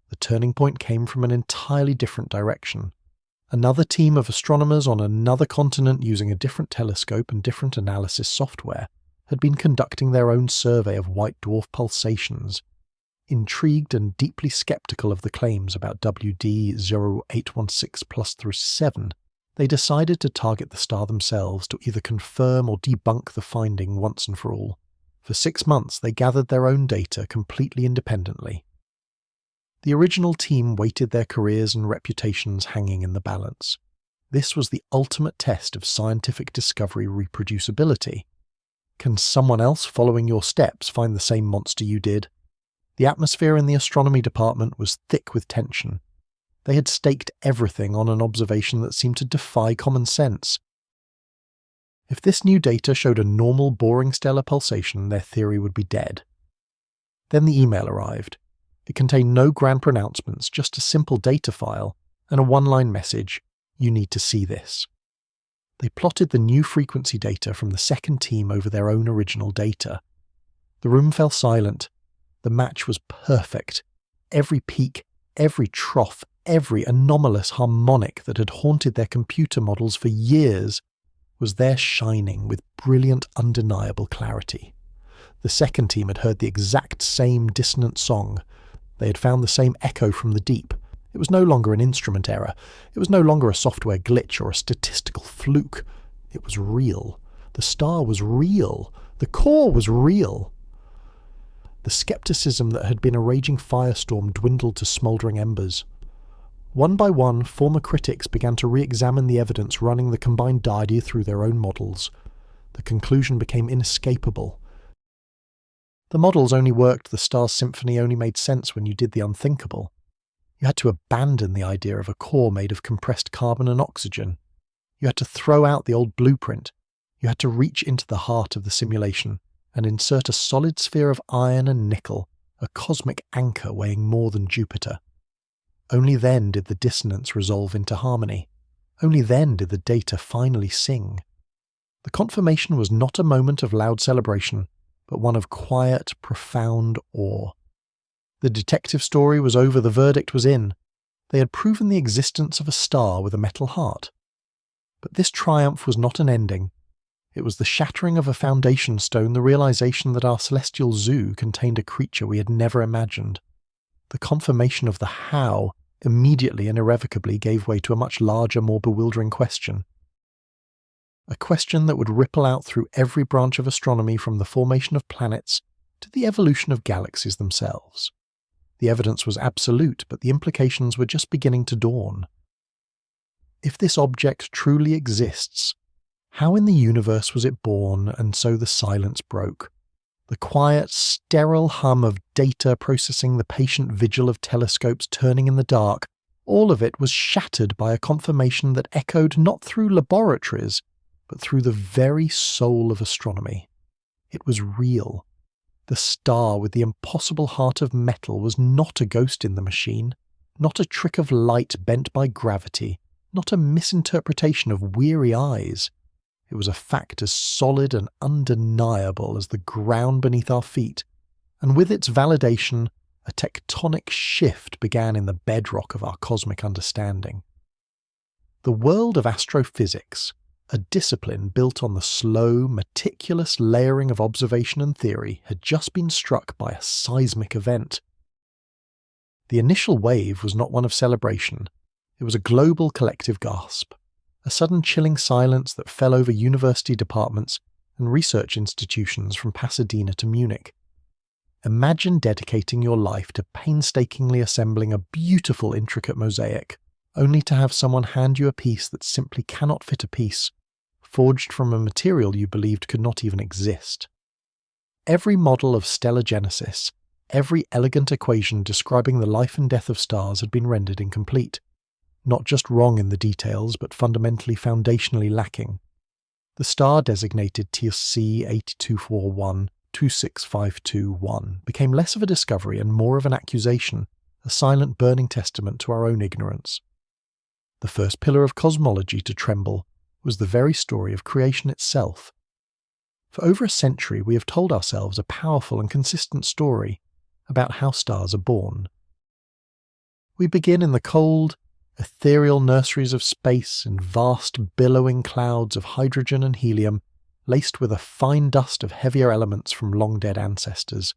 The turning point came from an entirely different direction. Another team of astronomers on another continent using a different telescope and different analysis software had been conducting their own survey of white dwarf pulsations. Intrigued and deeply skeptical of the claims about WD 0816+7, they decided to target the star themselves to either confirm or debunk the finding once and for all. For 6 months they gathered their own data completely independently. The original team weighted their careers and reputations hanging in the balance. This was the ultimate test of scientific discovery reproducibility. Can someone else following your steps find the same monster you did? The atmosphere in the astronomy department was thick with tension. They had staked everything on an observation that seemed to defy common sense. If this new data showed a normal, boring stellar pulsation, their theory would be dead. Then the email arrived. It contained no grand pronouncements, just a simple data file and a one-line message: "You need to see this." They plotted the new frequency data from the second team over their own original data. The room fell silent. The match was perfect. Every peak, every trough, every anomalous harmonic that had haunted their computer models for years was there, shining with brilliant, undeniable clarity. The second team had heard the exact same dissonant song. They had found the same echo from the deep. It was no longer an instrument error. It was no longer a software glitch or a statistical fluke. It was real. The star was real. The core was real. The skepticism that had been a raging firestorm dwindled to smouldering embers. One by one, former critics began to re-examine the evidence running the combined data through their own models. The conclusion became inescapable. The models only worked, the star's symphony only made sense when you did the unthinkable. You had to abandon the idea of a core made of compressed carbon and oxygen. You had to throw out the old blueprint. You had to reach into the heart of the simulation and insert a solid sphere of iron and nickel, a cosmic anchor weighing more than Jupiter. Only then did the dissonance resolve into harmony. Only then did the data finally sing. The confirmation was not a moment of loud celebration, but one of quiet, profound awe. The detective story was over, the verdict was in. They had proven the existence of a star with a metal heart. But this triumph was not an ending. It was the shattering of a foundation stone, the realization that our celestial zoo contained a creature we had never imagined. The confirmation of the how immediately and irrevocably gave way to a much larger, more bewildering question. A question that would ripple out through every branch of astronomy, from the formation of planets to the evolution of galaxies themselves. The evidence was absolute, but the implications were just beginning to dawn. If this object truly exists, how in the universe was it born, and so the silence broke? The quiet, sterile hum of data processing, the patient vigil of telescopes turning in the dark, all of it was shattered by a confirmation that echoed not through laboratories, but through the very soul of astronomy. It was real. The star with the impossible heart of metal was not a ghost in the machine, not a trick of light bent by gravity, not a misinterpretation of weary eyes. It was a fact as solid and undeniable as the ground beneath our feet, and with its validation, a tectonic shift began in the bedrock of our cosmic understanding. The world of astrophysics, a discipline built on the slow, meticulous layering of observation and theory, had just been struck by a seismic event. The initial wave was not one of celebration. It was a global collective gasp, a sudden chilling silence that fell over university departments and research institutions from Pasadena to Munich. Imagine dedicating your life to painstakingly assembling a beautiful, intricate mosaic, only to have someone hand you a piece that simply cannot fit a piece, forged from a material you believed could not even exist. Every model of stellar genesis, every elegant equation describing the life and death of stars had been rendered incomplete. Not just wrong in the details, but fundamentally foundationally lacking. The star designated TSC 824126521 became less of a discovery and more of an accusation, a silent burning testament to our own ignorance. The first pillar of cosmology to tremble was the very story of creation itself. For over a century we have told ourselves a powerful and consistent story about how stars are born. We begin in the cold, ethereal nurseries of space, in vast billowing clouds of hydrogen and helium, laced with a fine dust of heavier elements from long-dead ancestors.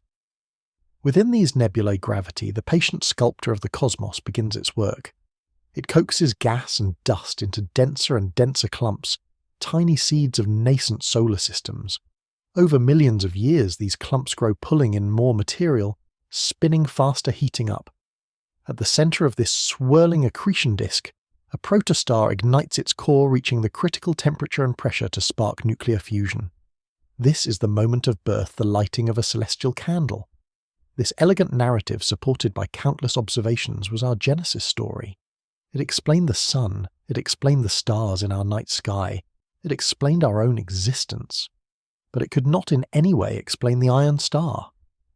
Within these nebulae gravity, the patient sculptor of the cosmos begins its work. It coaxes gas and dust into denser and denser clumps, tiny seeds of nascent solar systems. Over millions of years, these clumps grow, pulling in more material, spinning faster, heating up. At the center of this swirling accretion disk, a protostar ignites its core, reaching the critical temperature and pressure to spark nuclear fusion. This is the moment of birth, the lighting of a celestial candle. This elegant narrative, supported by countless observations, was our Genesis story. It explained the sun, it explained the stars in our night sky, it explained our own existence. But it could not in any way explain the iron star.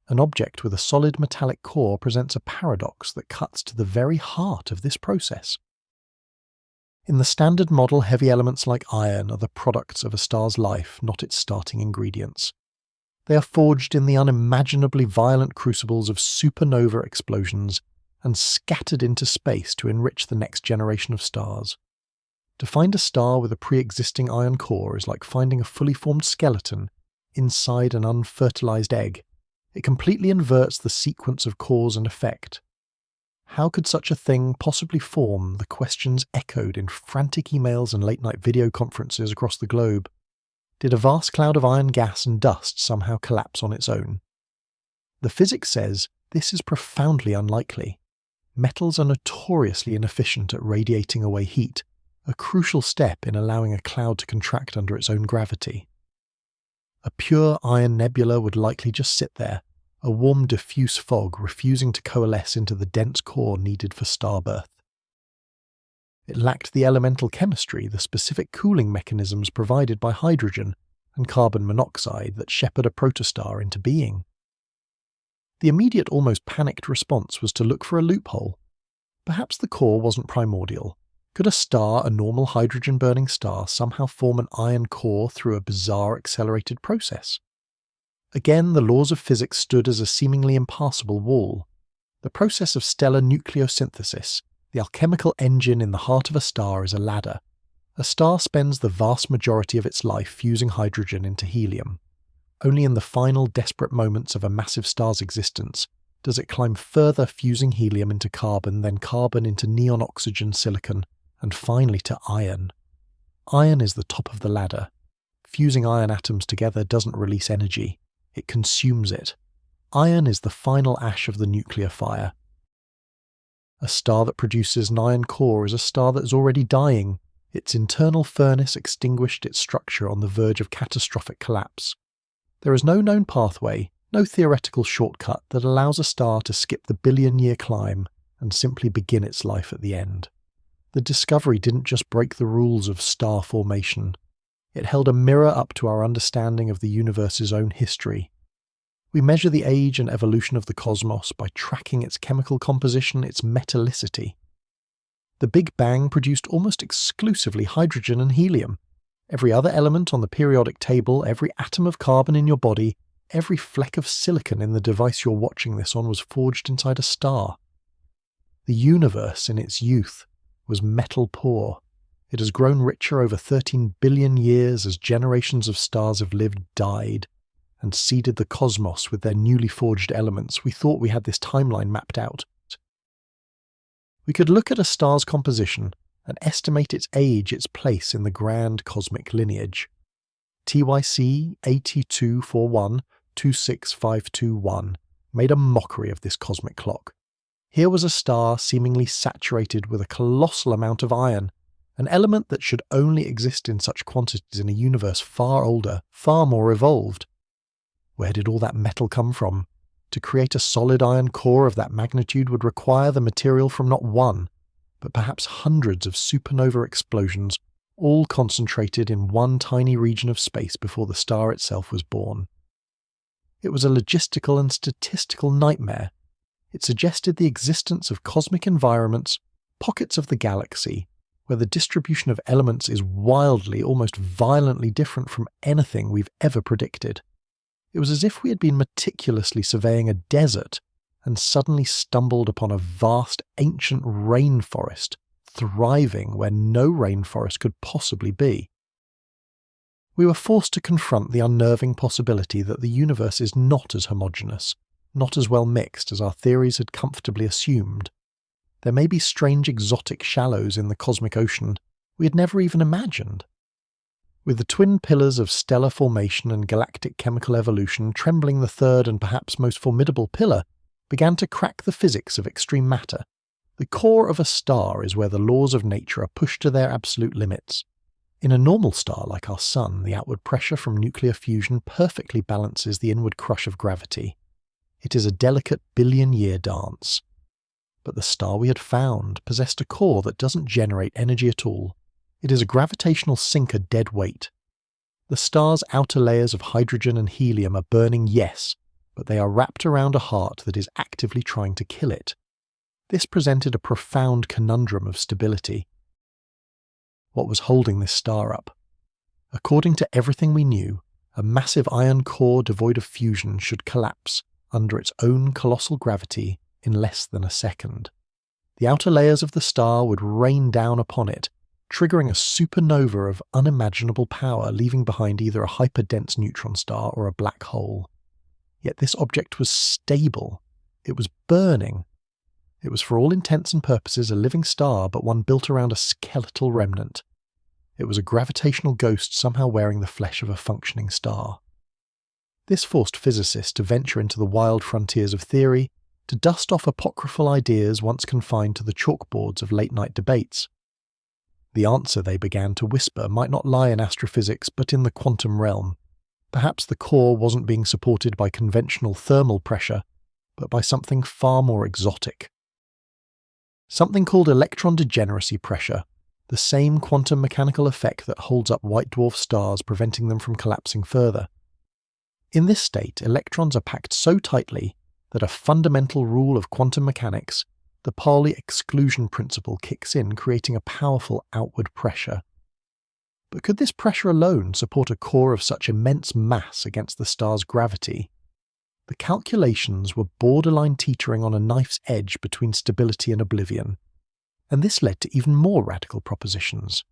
An object with a solid metallic core presents a paradox that cuts to the very heart of this process. In the standard model, heavy elements like iron are the products of a star's life, not its starting ingredients. They are forged in the unimaginably violent crucibles of supernova explosions and scattered into space to enrich the next generation of stars. To find a star with a pre-existing iron core is like finding a fully formed skeleton inside an unfertilized egg. It completely inverts the sequence of cause and effect. How could such a thing possibly form? The questions echoed in frantic emails and late-night video conferences across the globe. Did a vast cloud of iron gas and dust somehow collapse on its own? The physics says this is profoundly unlikely. Metals are notoriously inefficient at radiating away heat, a crucial step in allowing a cloud to contract under its own gravity. A pure iron nebula would likely just sit there, a warm diffuse fog refusing to coalesce into the dense core needed for starbirth. It lacked the elemental chemistry, the specific cooling mechanisms provided by hydrogen and carbon monoxide that shepherd a protostar into being. The immediate, almost panicked response was to look for a loophole. Perhaps the core wasn't primordial. Could a star, a normal hydrogen-burning star, somehow form an iron core through a bizarre accelerated process? Again, the laws of physics stood as a seemingly impassable wall. The process of stellar nucleosynthesis, the alchemical engine in the heart of a star, is a ladder. A star spends the vast majority of its life fusing hydrogen into helium. Only in the final desperate moments of a massive star's existence does it climb further, fusing helium into carbon, then carbon into neon oxygen, silicon, and finally to iron. Iron is the top of the ladder. Fusing iron atoms together doesn't release energy, it consumes it. Iron is the final ash of the nuclear fire. A star that produces an iron core is a star that is already dying. Its internal furnace extinguished its structure on the verge of catastrophic collapse. There is no known pathway, no theoretical shortcut that allows a star to skip the billion-year climb and simply begin its life at the end. The discovery didn't just break the rules of star formation. It held a mirror up to our understanding of the universe's own history. We measure the age and evolution of the cosmos by tracking its chemical composition, its metallicity. The Big Bang produced almost exclusively hydrogen and helium. Every other element on the periodic table, every atom of carbon in your body, every fleck of silicon in the device you're watching this on was forged inside a star. The universe in its youth was metal poor. It has grown richer over 13 billion years as generations of stars have lived, died, and seeded the cosmos with their newly forged elements. We thought we had this timeline mapped out. We could look at a star's composition and estimate its age, its place in the grand cosmic lineage. TYC 8241-26521 made a mockery of this cosmic clock. Here was a star seemingly saturated with a colossal amount of iron, an element that should only exist in such quantities in a universe far older, far more evolved. Where did all that metal come from? To create a solid iron core of that magnitude would require the material from not one, but perhaps hundreds of supernova explosions, all concentrated in one tiny region of space before the star itself was born. It was a logistical and statistical nightmare. It suggested the existence of cosmic environments, pockets of the galaxy, where the distribution of elements is wildly, almost violently different from anything we've ever predicted. It was as if we had been meticulously surveying a desert and suddenly stumbled upon a vast ancient rainforest, thriving where no rainforest could possibly be. We were forced to confront the unnerving possibility that the universe is not as homogeneous, not as well mixed as our theories had comfortably assumed. There may be strange exotic shallows in the cosmic ocean we had never even imagined. With the twin pillars of stellar formation and galactic chemical evolution trembling, the third and perhaps most formidable pillar began to crack the physics of extreme matter. The core of a star is where the laws of nature are pushed to their absolute limits. In a normal star like our Sun, the outward pressure from nuclear fusion perfectly balances the inward crush of gravity. It is a delicate billion-year dance. But the star we had found possessed a core that doesn't generate energy at all. It is a gravitational sink, a dead weight. The star's outer layers of hydrogen and helium are burning, yes, but they are wrapped around a heart that is actively trying to kill it. This presented a profound conundrum of stability. What was holding this star up? According to everything we knew, a massive iron core devoid of fusion should collapse under its own colossal gravity in less than a second. The outer layers of the star would rain down upon it, triggering a supernova of unimaginable power, leaving behind either a hyperdense neutron star or a black hole. Yet this object was stable. It was burning. It was for all intents and purposes a living star, but one built around a skeletal remnant. It was a gravitational ghost somehow wearing the flesh of a functioning star. This forced physicists to venture into the wild frontiers of theory, to dust off apocryphal ideas once confined to the chalkboards of late-night debates. The answer, they began to whisper, might not lie in astrophysics but in the quantum realm. Perhaps the core wasn't being supported by conventional thermal pressure, but by something far more exotic. Something called electron degeneracy pressure, the same quantum mechanical effect that holds up white dwarf stars, preventing them from collapsing further. In this state, electrons are packed so tightly that a fundamental rule of quantum mechanics, the Pauli exclusion principle kicks in, creating a powerful outward pressure. But could this pressure alone support a core of such immense mass against the star's gravity? The calculations were borderline teetering on a knife's edge between stability and oblivion. And this led to even more radical propositions.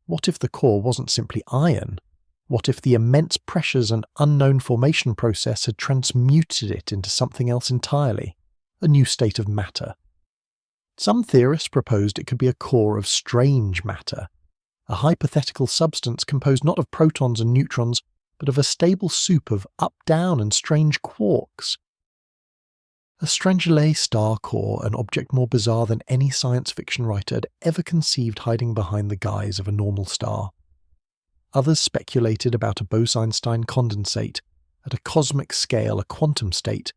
What if the core wasn't simply iron? What if the immense pressures and unknown formation process had transmuted it into something else entirely, a new state of matter? Some theorists proposed it could be a core of strange matter, a hypothetical substance composed not of protons and neutrons, but of a stable soup of up-down and strange quarks. A Strangelets star core, an object more bizarre than any science fiction writer had ever conceived hiding behind the guise of a normal star. Others speculated about a Bose-Einstein condensate, at a cosmic scale a quantum state,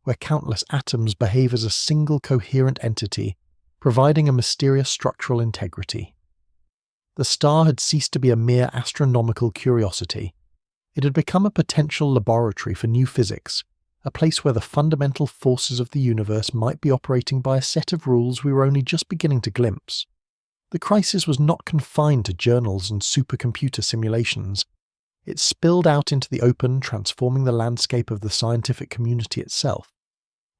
where countless atoms behave as a single coherent entity, providing a mysterious structural integrity. The star had ceased to be a mere astronomical curiosity. It had become a potential laboratory for new physics, a place where the fundamental forces of the universe might be operating by a set of rules we were only just beginning to glimpse. The crisis was not confined to journals and supercomputer simulations. It spilled out into the open, transforming the landscape of the scientific community itself.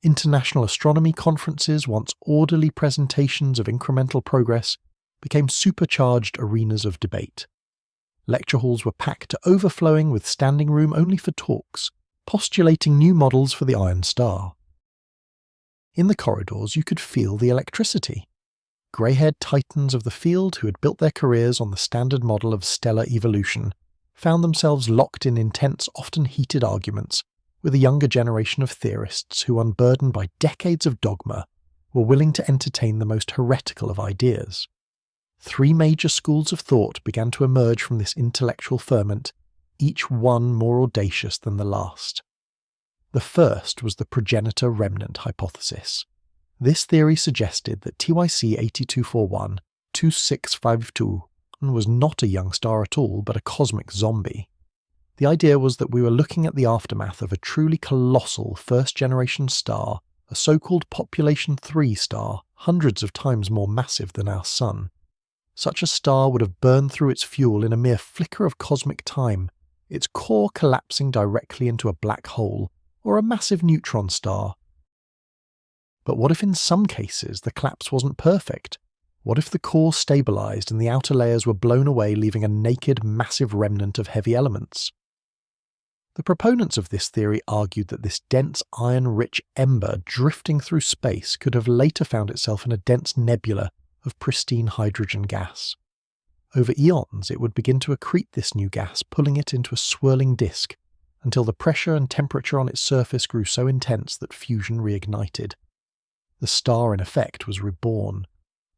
International astronomy conferences, once orderly presentations of incremental progress, became supercharged arenas of debate. Lecture halls were packed to overflowing with standing room only for talks, postulating new models for the iron star. In the corridors you could feel the electricity. Grey-haired titans of the field who had built their careers on the standard model of stellar evolution found themselves locked in intense, often heated arguments with a younger generation of theorists who, unburdened by decades of dogma, were willing to entertain the most heretical of ideas. 3 major schools of thought began to emerge from this intellectual ferment, each one more audacious than the last. The first was the progenitor remnant hypothesis. This theory suggested that TYC 8241-2652 was not a young star at all, but a cosmic zombie. The idea was that we were looking at the aftermath of a truly colossal first-generation star, a so-called population 3 star, hundreds of times more massive than our Sun. Such a star would have burned through its fuel in a mere flicker of cosmic time, its core collapsing directly into a black hole, or a massive neutron star. But what if in some cases the collapse wasn't perfect? What if the core stabilized and the outer layers were blown away, leaving a naked, massive remnant of heavy elements? The proponents of this theory argued that this dense iron-rich ember drifting through space could have later found itself in a dense nebula of pristine hydrogen gas. Over eons it would begin to accrete this new gas, pulling it into a swirling disk, until the pressure and temperature on its surface grew so intense that fusion reignited. The star, in effect, was reborn.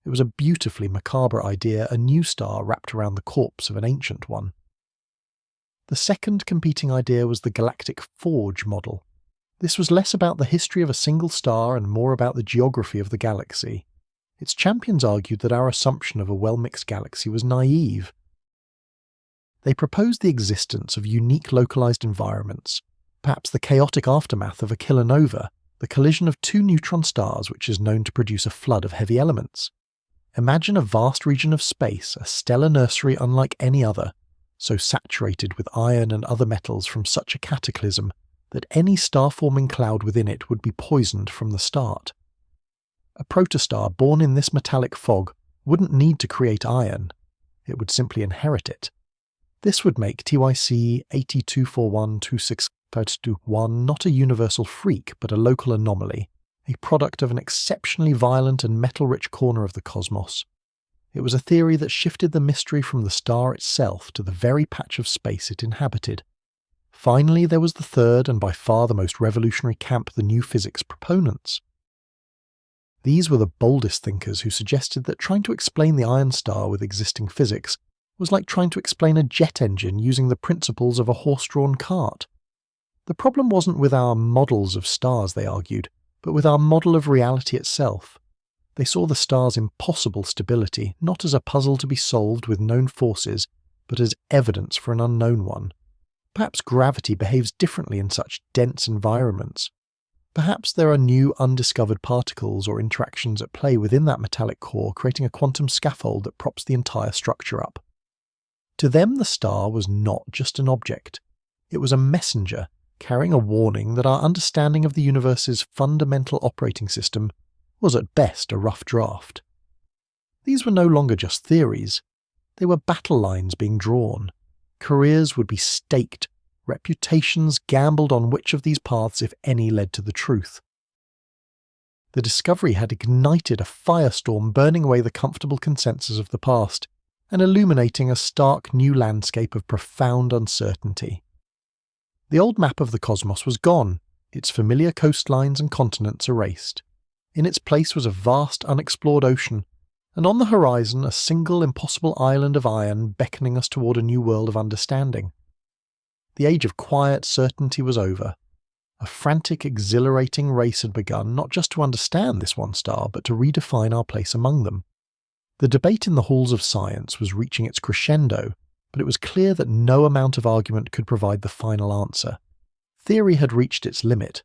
It was a beautifully macabre idea, a new star wrapped around the corpse of an ancient one. The second competing idea was the galactic forge model. This was less about the history of a single star and more about the geography of the galaxy. Its champions argued that our assumption of a well-mixed galaxy was naive. They proposed the existence of unique localized environments, perhaps the chaotic aftermath of a kilonova, the collision of 2 neutron stars which is known to produce a flood of heavy elements. Imagine a vast region of space, a stellar nursery unlike any other, so saturated with iron and other metals from such a cataclysm that any star-forming cloud within it would be poisoned from the start. A protostar born in this metallic fog wouldn't need to create iron, it would simply inherit it. This would make TYC 8241-2652 not a universal freak but a local anomaly, a product of an exceptionally violent and metal-rich corner of the cosmos. It was a theory that shifted the mystery from the star itself to the very patch of space it inhabited. Finally, there was the third and by far the most revolutionary camp, the new physics proponents. These were the boldest thinkers who suggested that trying to explain the iron star with existing physics was like trying to explain a jet engine using the principles of a horse-drawn cart. The problem wasn't with our models of stars, they argued, but with our model of reality itself. They saw the star's impossible stability not as a puzzle to be solved with known forces, but as evidence for an unknown one. Perhaps gravity behaves differently in such dense environments. Perhaps there are new undiscovered particles or interactions at play within that metallic core, creating a quantum scaffold that props the entire structure up. To them, the star was not just an object. It was a messenger, carrying a warning that our understanding of the universe's fundamental operating system was at best a rough draft. These were no longer just theories. They were battle lines being drawn. Careers would be staked, reputations gambled on which of these paths, if any, led to the truth. The discovery had ignited a firestorm, burning away the comfortable consensus of the past and illuminating a stark new landscape of profound uncertainty. The old map of the cosmos was gone, its familiar coastlines and continents erased. In its place was a vast unexplored ocean, and on the horizon a single impossible island of iron beckoning us toward a new world of understanding. The age of quiet certainty was over. A frantic, exhilarating race had begun, not just to understand this one star, but to redefine our place among them. The debate in the halls of science was reaching its crescendo, but it was clear that no amount of argument could provide the final answer. Theory had reached its limit.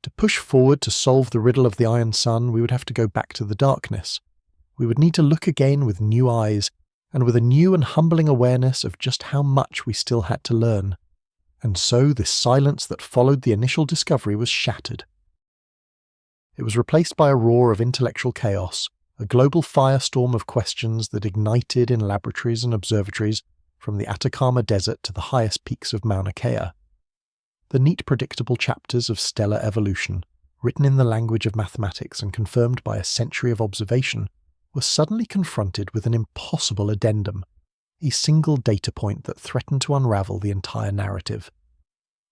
To push forward to solve the riddle of the iron sun, we would have to go back to the darkness. We would need to look again with new eyes, and with a new and humbling awareness of just how much we still had to learn. And so this silence that followed the initial discovery was shattered. It was replaced by a roar of intellectual chaos, a global firestorm of questions that ignited in laboratories and observatories from the Atacama Desert to the highest peaks of Mauna Kea. The neat predictable chapters of stellar evolution, written in the language of mathematics and confirmed by a century of observation, were suddenly confronted with an impossible addendum, a single data point that threatened to unravel the entire narrative.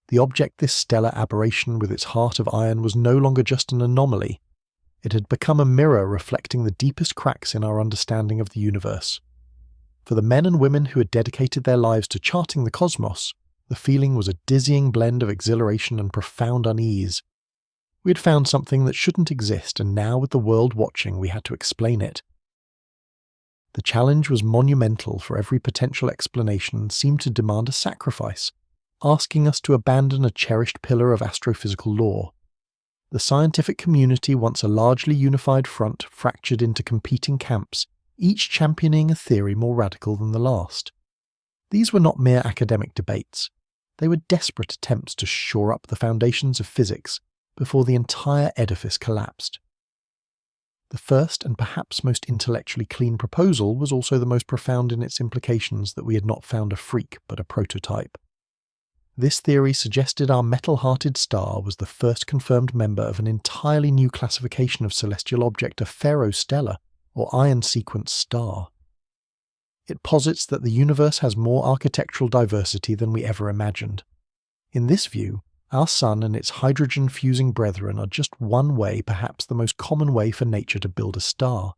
The object, this stellar aberration with its heart of iron, was no longer just an anomaly. It had become a mirror reflecting the deepest cracks in our understanding of the universe. For the men and women who had dedicated their lives to charting the cosmos, the feeling was a dizzying blend of exhilaration and profound unease. We had found something that shouldn't exist, and now with the world watching, we had to explain it. The challenge was monumental, for every potential explanation seemed to demand a sacrifice, asking us to abandon a cherished pillar of astrophysical lore. The scientific community, once a largely unified front, fractured into competing camps, each championing a theory more radical than the last. These were not mere academic debates. They were desperate attempts to shore up the foundations of physics before the entire edifice collapsed. The first and perhaps most intellectually clean proposal was also the most profound in its implications, that we had not found a freak but a prototype. This theory suggested our metal-hearted star was the first confirmed member of an entirely new classification of celestial object, a ferrostellar, or iron-sequence star. It posits that the universe has more architectural diversity than we ever imagined. In this view, our sun and its hydrogen-fusing brethren are just one way, perhaps the most common way for nature to build a star.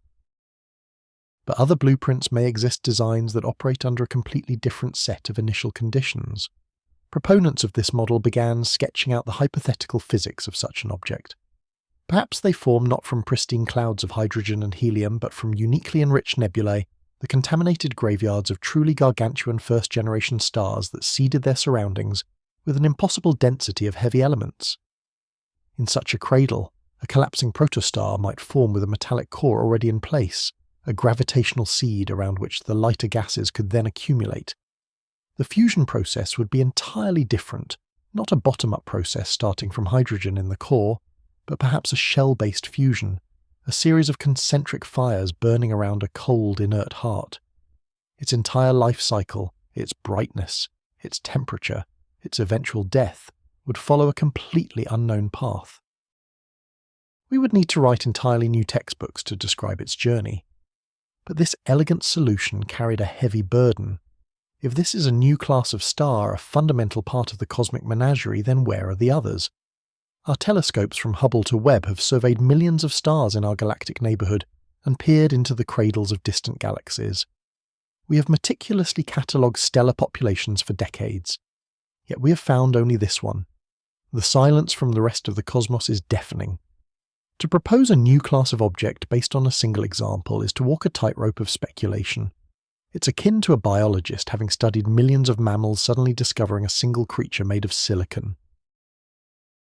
But other blueprints may exist, designs that operate under a completely different set of initial conditions. Proponents of this model began sketching out the hypothetical physics of such an object. Perhaps they form not from pristine clouds of hydrogen and helium, but from uniquely enriched nebulae, the contaminated graveyards of truly gargantuan first-generation stars that seeded their surroundings with an impossible density of heavy elements. In such a cradle, a collapsing protostar might form with a metallic core already in place, a gravitational seed around which the lighter gases could then accumulate. The fusion process would be entirely different, not a bottom-up process starting from hydrogen in the core, but perhaps a shell-based fusion, a series of concentric fires burning around a cold, inert heart. Its entire life cycle, its brightness, its temperature, its eventual death, would follow a completely unknown path. We would need to write entirely new textbooks to describe its journey. But this elegant solution carried a heavy burden. If this is a new class of star, a fundamental part of the cosmic menagerie, then where are the others? Our telescopes from Hubble to Webb have surveyed millions of stars in our galactic neighbourhood and peered into the cradles of distant galaxies. We have meticulously catalogued stellar populations for decades. Yet we have found only this one. The silence from the rest of the cosmos is deafening. To propose a new class of object based on a single example is to walk a tightrope of speculation. It's akin to a biologist having studied millions of mammals suddenly discovering a single creature made of silicon.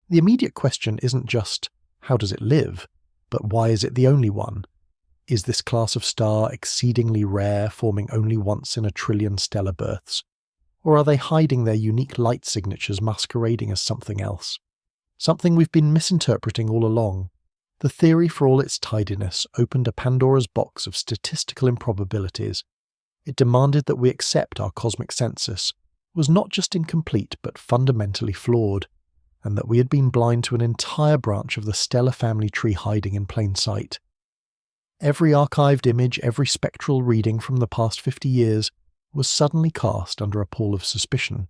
The immediate question isn't just, how does it live, but why is it the only one? Is this class of star exceedingly rare, forming only once in a trillion stellar births? Or are they hiding their unique light signatures masquerading as something else? Something we've been misinterpreting all along. The theory, for all its tidiness, opened a Pandora's box of statistical improbabilities. It demanded that we accept our cosmic census was not just incomplete but fundamentally flawed, and that we had been blind to an entire branch of the stellar family tree hiding in plain sight. Every archived image, every spectral reading from the past 50 years was suddenly cast under a pall of suspicion.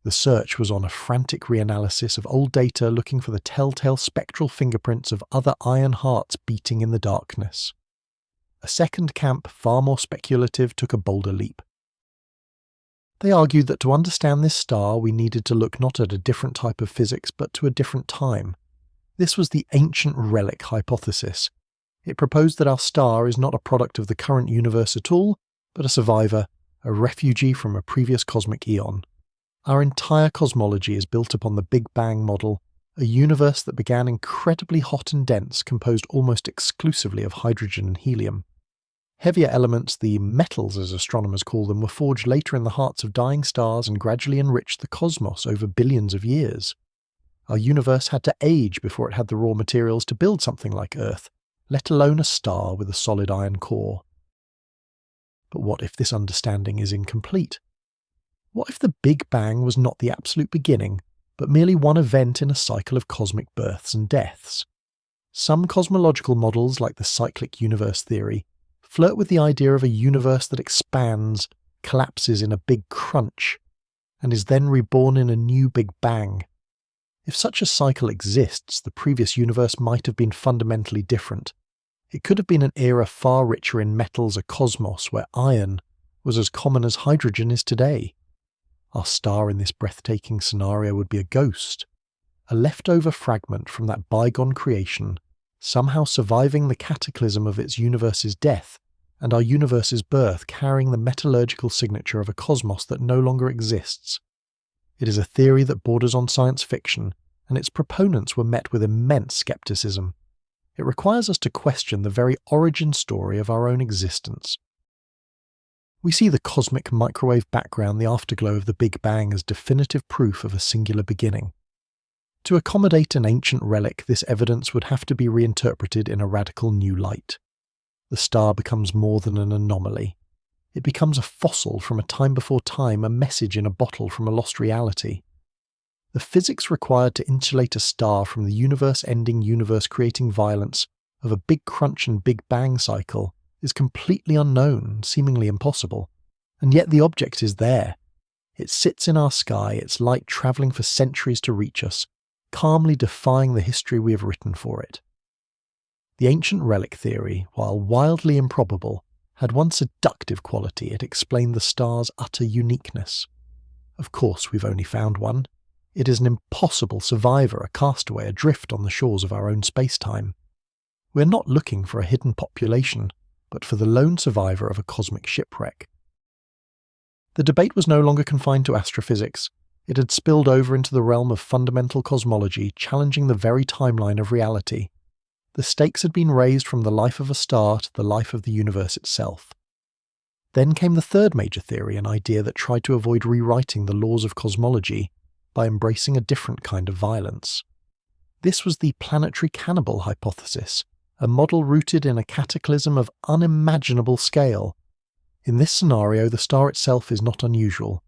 The search was on a frantic reanalysis of old data looking for the telltale spectral fingerprints of other iron hearts beating in the darkness. A second camp, far more speculative, took a bolder leap. They argued that to understand this star we needed to look not at a different type of physics but to a different time. This was the ancient relic hypothesis. It proposed that our star is not a product of the current universe at all, but a survivor, a refugee from a previous cosmic eon. Our entire cosmology is built upon the Big Bang model, a universe that began incredibly hot and dense, composed almost exclusively of hydrogen and helium. Heavier elements, the metals as astronomers call them, were forged later in the hearts of dying stars and gradually enriched the cosmos over billions of years. Our universe had to age before it had the raw materials to build something like Earth, let alone a star with a solid iron core. But what if this understanding is incomplete? What if the Big Bang was not the absolute beginning, but merely one event in a cycle of cosmic births and deaths? Some cosmological models, like the cyclic universe theory, flirt with the idea of a universe that expands, collapses in a big crunch, and is then reborn in a new Big Bang. If such a cycle exists, the previous universe might have been fundamentally different. It could have been an era far richer in metals, a cosmos where iron was as common as hydrogen is today. Our star in this breathtaking scenario would be a ghost, a leftover fragment from that bygone creation, somehow surviving the cataclysm of its universe's death and our universe's birth, carrying the metallurgical signature of a cosmos that no longer exists. It is a theory that borders on science fiction, and its proponents were met with immense skepticism. It requires us to question the very origin story of our own existence. We see the cosmic microwave background, the afterglow of the Big Bang, as definitive proof of a singular beginning. To accommodate an ancient relic, this evidence would have to be reinterpreted in a radical new light. The star becomes more than an anomaly. It becomes a fossil from a time before time, a message in a bottle from a lost reality. The physics required to insulate a star from the universe-ending, universe-creating violence of a big crunch and Big Bang cycle is completely unknown, seemingly impossible. And yet the object is there. It sits in our sky, its light travelling for centuries to reach us, calmly defying the history we have written for it. The ancient relic theory, while wildly improbable, had one seductive quality: it explained the star's utter uniqueness. Of course, we've only found one. It is an impossible survivor, a castaway adrift on the shores of our own space-time. We're not looking for a hidden population, but for the lone survivor of a cosmic shipwreck. The debate was no longer confined to astrophysics. It had spilled over into the realm of fundamental cosmology, challenging the very timeline of reality. The stakes had been raised from the life of a star to the life of the universe itself. Then came the third major theory, an idea that tried to avoid rewriting the laws of cosmology by embracing a different kind of violence. This was the planetary cannibal hypothesis, a model rooted in a cataclysm of unimaginable scale. In this scenario, the star itself is not unusual.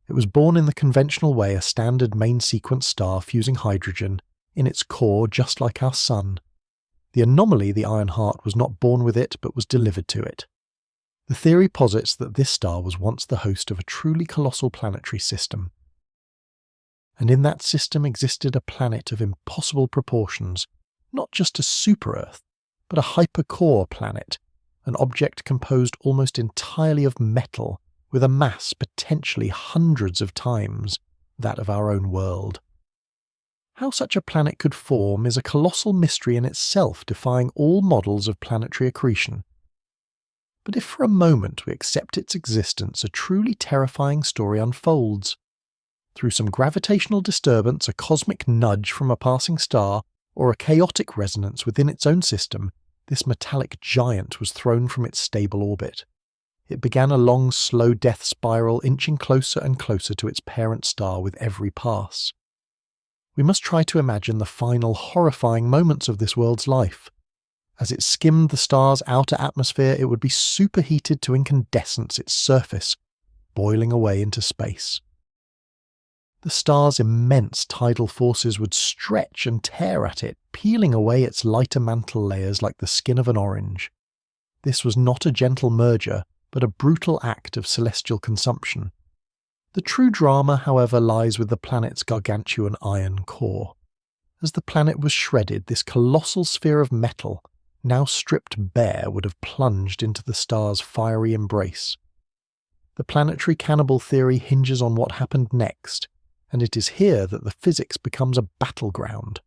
It was born in the conventional way, a standard main sequence star fusing hydrogen in its core, just like our Sun. The anomaly, the iron heart, was not born with it, but was delivered to it. The theory posits that this star was once the host of a truly colossal planetary system. And in that system existed a planet of impossible proportions, not just a super-Earth, but a hypercore planet, an object composed almost entirely of metal, with a mass potentially hundreds of times that of our own world. How such a planet could form is a colossal mystery in itself, defying all models of planetary accretion. But if for a moment we accept its existence, a truly terrifying story unfolds. Through some gravitational disturbance, a cosmic nudge from a passing star, or a chaotic resonance within its own system, this metallic giant was thrown from its stable orbit. It began a long, slow death spiral, inching closer and closer to its parent star with every pass. We must try to imagine the final horrifying moments of this world's life. As it skimmed the star's outer atmosphere, it would be superheated to incandescence, its surface boiling away into space. The star's immense tidal forces would stretch and tear at it, peeling away its lighter mantle layers like the skin of an orange. This was not a gentle merger, but a brutal act of celestial consumption. The true drama, however, lies with the planet's gargantuan iron core. As the planet was shredded, this colossal sphere of metal, now stripped bare, would have plunged into the star's fiery embrace. The planetary cannibal theory hinges on what happened next, and it is here that the physics becomes a battleground.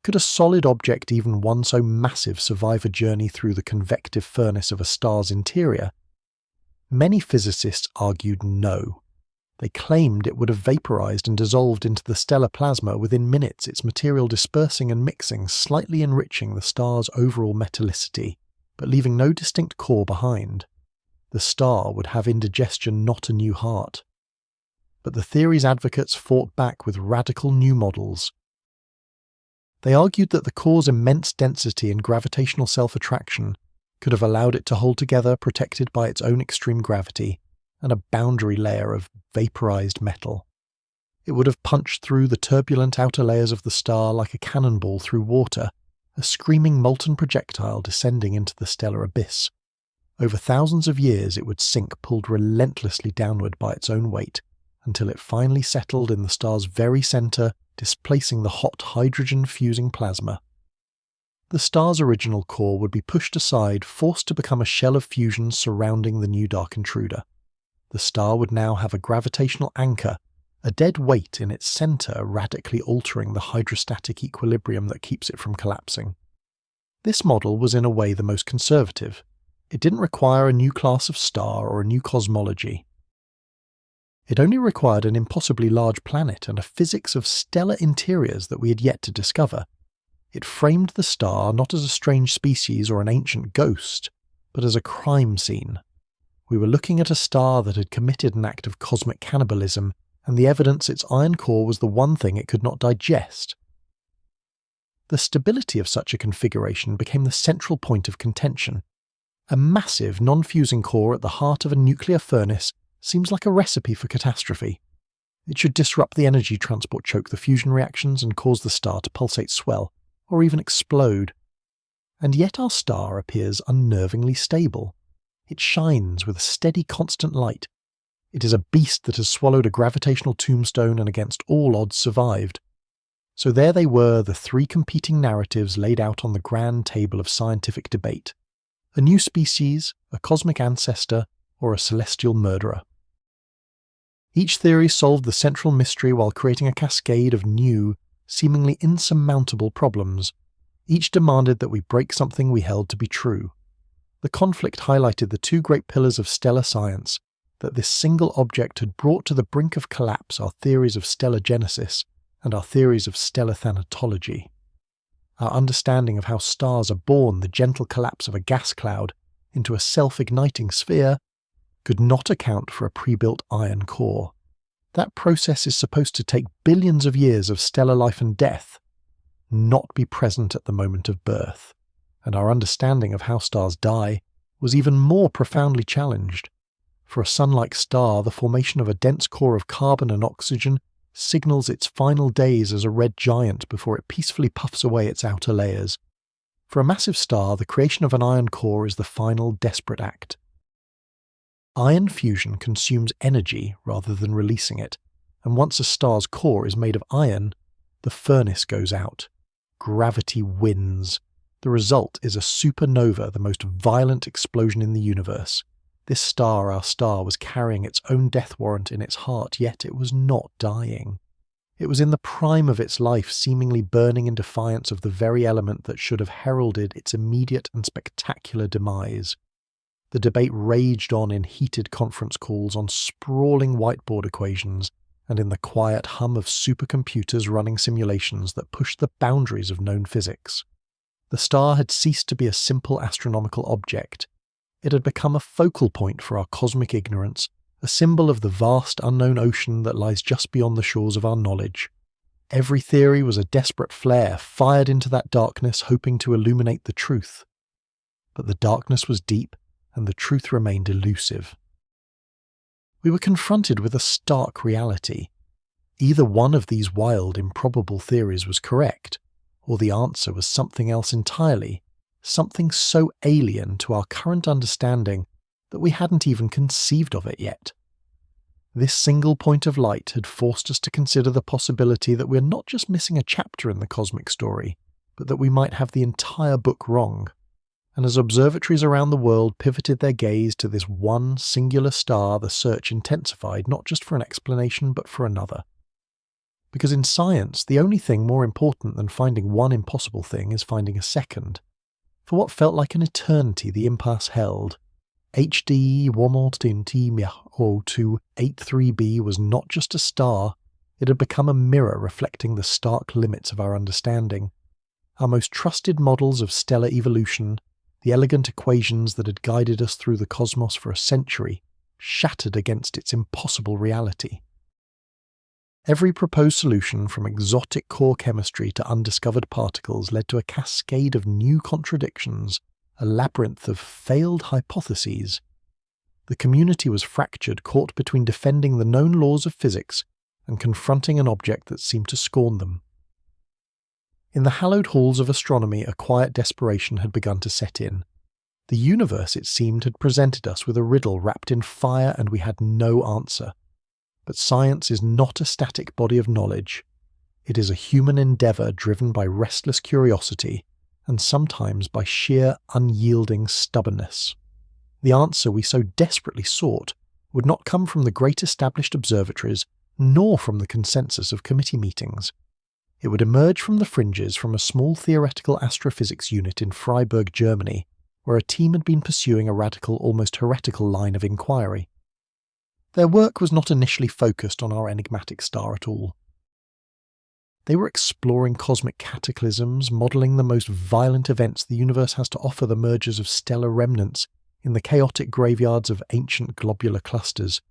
Could a solid object, even one so massive, survive a journey through the convective furnace of a star's interior? Many physicists argued no. They claimed it would have vaporized and dissolved into the stellar plasma within minutes, its material dispersing and mixing, slightly enriching the star's overall metallicity, but leaving no distinct core behind. The star would have indigestion, not a new heart. But the theory's advocates fought back with radical new models. They argued that the core's immense density and gravitational self-attraction could have allowed it to hold together, protected by its own extreme gravity and a boundary layer of vaporized metal. It would have punched through the turbulent outer layers of the star like a cannonball through water, a screaming molten projectile descending into the stellar abyss. Over thousands of years it would sink, pulled relentlessly downward by its own weight, until it finally settled in the star's very center, displacing the hot hydrogen-fusing plasma. The star's original core would be pushed aside, forced to become a shell of fusion surrounding the new dark intruder. The star would now have a gravitational anchor, a dead weight in its center, radically altering the hydrostatic equilibrium that keeps it from collapsing. This model was in a way the most conservative. It didn't require a new class of star or a new cosmology. It only required an impossibly large planet and a physics of stellar interiors that we had yet to discover. It framed the star not as a strange species or an ancient ghost, but as a crime scene. We were looking at a star that had committed an act of cosmic cannibalism, and the evidence its iron core was the one thing it could not digest. The stability of such a configuration became the central point of contention. A massive, non-fusing core at the heart of a nuclear furnace seems like a recipe for catastrophe. It should disrupt the energy transport, choke the fusion reactions, and cause the star to pulsate, swell, or even explode. And yet our star appears unnervingly stable. It shines with a steady, constant light. It is a beast that has swallowed a gravitational tombstone and against all odds survived. So there they were, the three competing narratives laid out on the grand table of scientific debate. A new species, a cosmic ancestor, or a celestial murderer. Each theory solved the central mystery while creating a cascade of new, seemingly insurmountable problems. Each demanded that we break something we held to be true. The conflict highlighted the two great pillars of stellar science, that this single object had brought to the brink of collapse our theories of stellar genesis and our theories of stellar thanatology. Our understanding of how stars are born, the gentle collapse of a gas cloud into a self-igniting sphere, could not account for a pre-built iron core. That process is supposed to take billions of years of stellar life and death, not be present at the moment of birth, and our understanding of how stars die was even more profoundly challenged. For a sun-like star, the formation of a dense core of carbon and oxygen signals its final days as a red giant before it peacefully puffs away its outer layers. For a massive star, the creation of an iron core is the final desperate act. Iron fusion consumes energy rather than releasing it, and once a star's core is made of iron, the furnace goes out. Gravity wins. The result is a supernova, the most violent explosion in the universe. This star, our star, was carrying its own death warrant in its heart, yet it was not dying. It was in the prime of its life, seemingly burning in defiance of the very element that should have heralded its immediate and spectacular demise. The debate raged on in heated conference calls, on sprawling whiteboard equations, and in the quiet hum of supercomputers running simulations that pushed the boundaries of known physics. The star had ceased to be a simple astronomical object. It had become a focal point for our cosmic ignorance, a symbol of the vast unknown ocean that lies just beyond the shores of our knowledge. Every theory was a desperate flare fired into that darkness, hoping to illuminate the truth. But the darkness was deep, and the truth remained elusive. We were confronted with a stark reality. Either one of these wild, improbable theories was correct, or the answer was something else entirely, something so alien to our current understanding that we hadn't even conceived of it yet. This single point of light had forced us to consider the possibility that we're not just missing a chapter in the cosmic story, but that we might have the entire book wrong. And as observatories around the world pivoted their gaze to this one singular star, the search intensified not just for an explanation but for another. Because in science, the only thing more important than finding one impossible thing is finding a second. For what felt like an eternity the impasse held, HD 1.0283b was not just a star, it had become a mirror reflecting the stark limits of our understanding. Our most trusted models of stellar evolution, the elegant equations that had guided us through the cosmos for a century, shattered against its impossible reality. Every proposed solution, from exotic core chemistry to undiscovered particles, led to a cascade of new contradictions, a labyrinth of failed hypotheses. The community was fractured, caught between defending the known laws of physics and confronting an object that seemed to scorn them. In the hallowed halls of astronomy, a quiet desperation had begun to set in. The universe, it seemed, had presented us with a riddle wrapped in fire, and we had no answer. But science is not a static body of knowledge. It is a human endeavour driven by restless curiosity, and sometimes by sheer, unyielding stubbornness. The answer we so desperately sought would not come from the great established observatories, nor from the consensus of committee meetings. It would emerge from the fringes, from a small theoretical astrophysics unit in Freiburg, Germany, where a team had been pursuing a radical, almost heretical line of inquiry. Their work was not initially focused on our enigmatic star at all. They were exploring cosmic cataclysms, modelling the most violent events the universe has to offer, the mergers of stellar remnants in the chaotic graveyards of ancient globular clusters.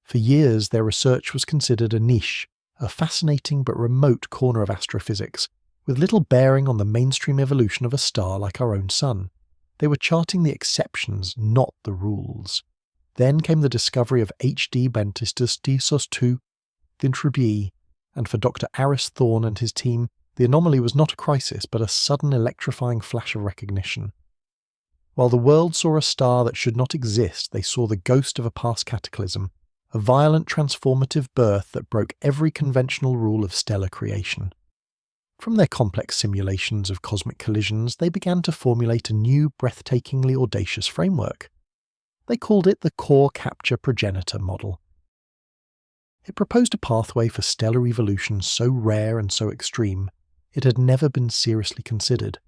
For years, their research was considered a niche, a fascinating but remote corner of astrophysics, with little bearing on the mainstream evolution of a star like our own Sun. They were charting the exceptions, not the rules. Then came the discovery of HD Bentistus Disos 2, Thintrubie, and for Dr. Aris Thorne and his team, the anomaly was not a crisis, but a sudden electrifying flash of recognition. While the world saw a star that should not exist, they saw the ghost of a past cataclysm, a violent transformative birth that broke every conventional rule of stellar creation. From their complex simulations of cosmic collisions, they began to formulate a new, breathtakingly audacious framework. They called it the Core Capture Progenitor Model. It proposed a pathway for stellar evolution so rare and so extreme, it had never been seriously considered.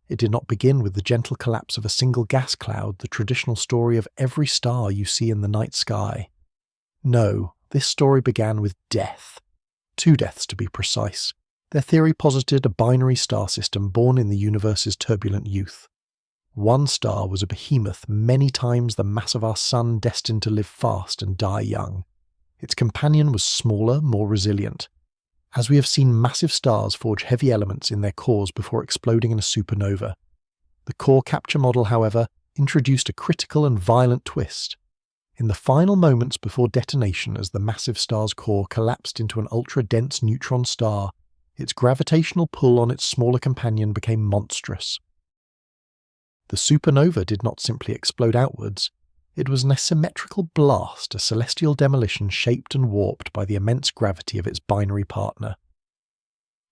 It did not begin with the gentle collapse of a single gas cloud, the traditional story of every star you see in the night sky. No, this story began with death. 2 deaths to be precise. Their theory posited a binary star system born in the universe's turbulent youth. One star was a behemoth many times the mass of our Sun, destined to live fast and die young. Its companion was smaller, more resilient. As we have seen massive stars forge heavy elements in their cores before exploding in a supernova. The core capture model, however, introduced a critical and violent twist. In the final moments before detonation, as the massive star's core collapsed into an ultra-dense neutron star, its gravitational pull on its smaller companion became monstrous. The supernova did not simply explode outwards. It was an asymmetrical blast, a celestial demolition shaped and warped by the immense gravity of its binary partner.